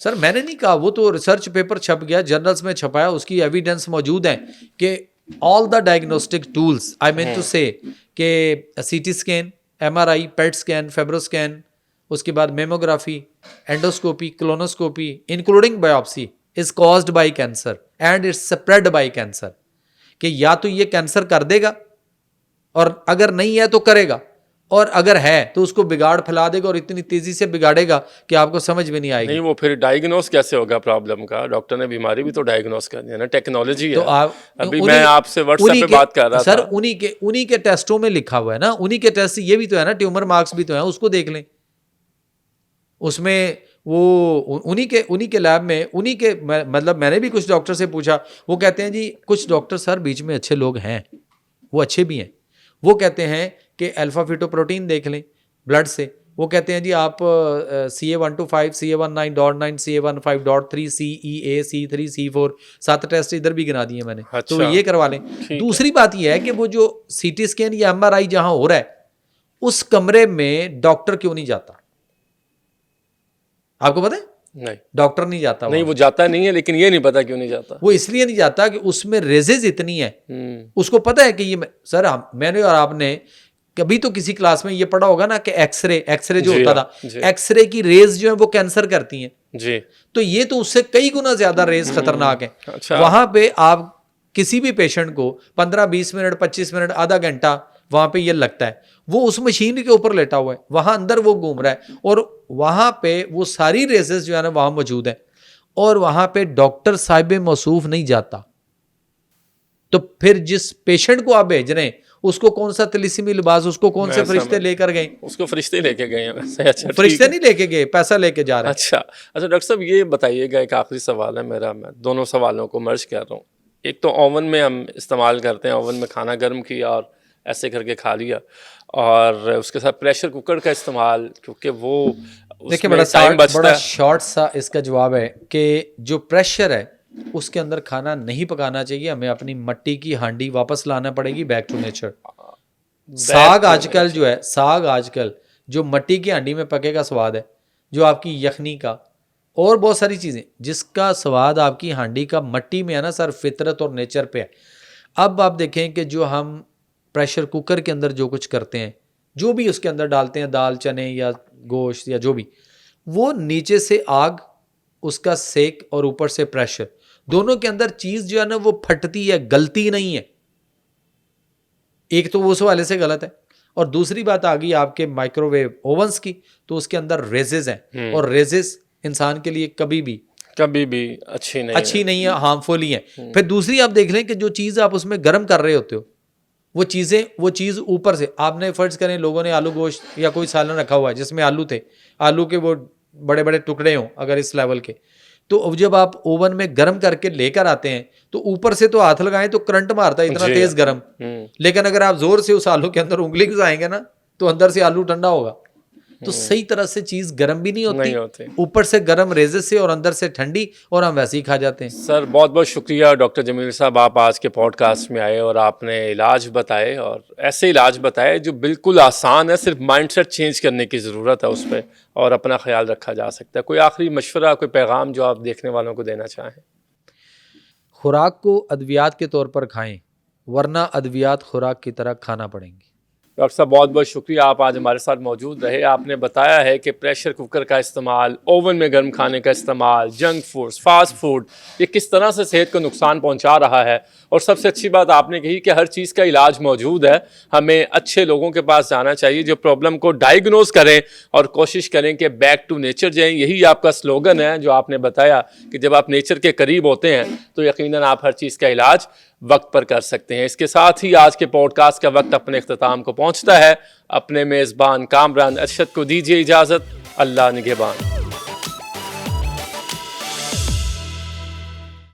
سر میں نے نہیں کہا, وہ تو ریسرچ پیپر چھپ گیا, جرنلز میں چھپایا, اس کی ایویڈنس موجود ہے کہ all the diagnostic tools, I mean to سے, کہ C T scan, M R I, PET scan, فیبرو scan, اس کے بعد mammography, endoscopy, colonoscopy, including biopsy, is caused by cancer and its spread by cancer. کہ یا تو یہ کینسر کر دے گا, اور اگر نہیں ہے تو کرے گا, اور اگر ہے تو اس کو بگاڑ پھیلا دے گا, اور اتنی تیزی سے بگاڑے گا کہ آپ کو سمجھ میں نہیں آئے گی. نہیں وہ پھر ڈائگنوز کیسے ہوگا پرابلم کا؟ ڈاکٹر نے بیماری بھی تو ڈائگنوز کرنی ہے نا, ٹیکنالوجی ہے. تو آپ ابھی میں آپ سے واٹس ایپ پہ بات کر رہا تھا سر, انہی کے ٹیسٹوں میں لکھا ہوا ہے نا, انہی کے ٹیسٹ, یہ بھی تو ہے نا, ٹیومر مارکس بھی تو ہیں, اس کو دیکھ لیں. اس میں وہ انہی کے لیب میں, انہی کے, مطلب میں نے بھی کچھ ڈاکٹر سے پوچھا, وہ کہتے ہیں جی کچھ ڈاکٹر سر بیچ میں اچھے لوگ ہیں, وہ اچھے بھی ہیں, وہ کہتے ہیں کہ الفا فیٹو پروٹین دیکھ لیں بلڈ سے, وہ کہتے ہیں جی آپ CA125, CA19.9, CA15.3, CEA, C3, C4, 7 test ادھر بھی گنا دیے میں نے, تو یہ کروا لیں. دوسری بات یہ ہے کہ وہ جو سی ٹی اسکین یا ایم آر آئی جہاں ہو رہا ہے, اس کمرے میں ڈاکٹر کیوں نہیں جاتا؟ آپ کو پتہ ہے؟ نہیں, ڈاکٹر نہیں جاتا. نہیں وہ جاتا نہیں ہے, لیکن یہ نہیں پتا کیوں نہیں جاتا. وہ اس لیے نہیں جاتا کہ اس میں ریزز اتنی ہیں, اس کو پتا ہے کہ یہ, سر میں نے اور آپ نے کبھی تو کسی کلاس میں یہ پڑھا ہوگا نا کہ ایکس رے جو ہوتا تھا, ایکس رے کی ریز جو ہیں وہ کینسر کرتی ہیں. جی, تو یہ تو اس سے کئی گنا زیادہ ریز خطرناک ہیں. اچھا, وہاں پہ آپ کسی بھی پیشنٹ کو 15-20 منٹ, 25 منٹ, آدھا گھنٹہ وہاں پہ یہ لگتا ہے, وہ اس مشین کے اوپر لیٹا ہوا ہے, وہاں اندر وہ گھوم رہا ہے, اور وہاں پہ وہ ساری ریزز جو ہے نا وہاں موجود ہیں, اور وہاں پہ ڈاکٹر صاحب موصوف نہیں جاتا. تو پھر جس پیشنٹ کو آپ بھیج رہے ہیں اس کو کون سا تلسمی لباس, اس کو کون سے فرشتے لے کر گئے؟ اس کو فرشتے لے کے گئے ہیں. فرشتے نہیں لے کے گئے, پیسہ لے کے جا رہے ہیں. اچھا ڈاکٹر صاحب یہ بتائیے گا, ایک آخری سوال ہے میرا, میں دونوں سوالوں کو مرج کر رہا ہوں. ایک تو اوون میں ہم استعمال کرتے ہیں, اوون میں کھانا گرم کیا اور ایسے کر کے کھا لیا, اور اس کے ساتھ پریشر کوکر کا استعمال, کیونکہ وہ دیکھیں بڑا شارٹ سا اس کا جواب ہے کہ جو پریشر ہے اس کے اندر کھانا نہیں پکانا چاہیے, ہمیں اپنی مٹی کی ہانڈی واپس لانا پڑے گی, بیک ٹو نیچر. ساگ آج کل جو ہے, ساگ آج کل جو مٹی کی ہانڈی میں پکے کا سواد ہے, جو آپ کی یخنی کا اور بہت ساری چیزیں جس کا سواد آپ کی ہانڈی کا مٹی میں ہے نا سر, فطرت اور نیچر پہ ہے. اب آپ دیکھیں کہ جو ہم پریشر کوکر کے اندر جو کچھ کرتے ہیں, جو بھی اس کے اندر ڈالتے ہیں, دال چنے یا گوشت یا جو بھی, وہ نیچے سے آگ, اس کا سیک, اور اوپر سے پریشر, دونوں کے اندر چیز جو ہے نا وہ پھٹتی ہے, گلتی نہیں ہے. ایک تو وہ اس حوالے سے غلط ہے, اور دوسری بات آ گئی آپ کے مائکرو ویو اوونس کی, تو اس کے اندر ریزز ہیں, اور ریزز انسان کے لیے کبھی بھی اچھی نہیں ہے, ہارمفل ہی ہیں. پھر دوسری آپ دیکھ لیں کہ جو چیز آپ اس میں گرم کر رہے ہوتے ہو, وہ چیز اوپر سے آپ نے فرض کریں لوگوں نے آلو گوشت یا کوئی سالن رکھا ہوا ہے جس میں آلو تھے, آلو کے وہ بڑے بڑے ٹکڑے ہوں اگر اس لیول کے، تو اب جب آپ اوون میں گرم کر کے لے کر آتے ہیں تو اوپر سے تو ہاتھ لگائیں تو کرنٹ مارتا ہے اتنا تیز گرم، لیکن اگر آپ زور سے اس آلو کے اندر انگلی گھسائیں گے نا تو اندر سے آلو ٹھنڈا ہوگا. تو صحیح طرح سے چیز گرم بھی نہیں ہوتی، اوپر سے گرم ریزے سے اور اندر سے ٹھنڈی، اور ہم ویسے ہی کھا جاتے ہیں. سر بہت بہت شکریہ ڈاکٹر جمیل صاحب، آپ آج کے پوڈ کاسٹ میں آئے اور آپ نے علاج بتائے، اور ایسے علاج بتائے جو بالکل آسان ہے، صرف مائنڈ سیٹ چینج کرنے کی ضرورت ہے اس پہ، اور اپنا خیال رکھا جا سکتا ہے. کوئی آخری مشورہ، کوئی پیغام جو آپ دیکھنے والوں کو دینا چاہیں؟ خوراک کو ادویات کے طور پر کھائیں، ورنہ ادویات خوراک کی طرح کھانا پڑیں گی. ڈاکٹر صاحب بہت بہت شکریہ، آپ آج ہمارے ساتھ موجود رہے. آپ نے بتایا ہے کہ پریشر کوکر کا استعمال، اوون میں گرم کھانے کا استعمال، جنک فوڈ، فاسٹ فوڈ، یہ کس طرح سے صحت کو نقصان پہنچا رہا ہے. اور سب سے اچھی بات آپ نے کہی کہ ہر چیز کا علاج موجود ہے، ہمیں اچھے لوگوں کے پاس جانا چاہیے جو پرابلم کو ڈائیگنوز کریں اور کوشش کریں کہ بیک ٹو نیچر جائیں. یہی آپ کا سلوگن ہے جو آپ نے بتایا کہ جب آپ نیچر کے قریب ہوتے ہیں تو یقیناً آپ ہر چیز کا علاج وقت پر کر سکتے ہیں. اس کے ساتھ ہی آج کے پوڈ کاسٹ کا وقت اپنے اختتام کو پہنچتا ہے. اپنے میزبان کامران ارشد کو دیجیے اجازت. اللہ نگہبان.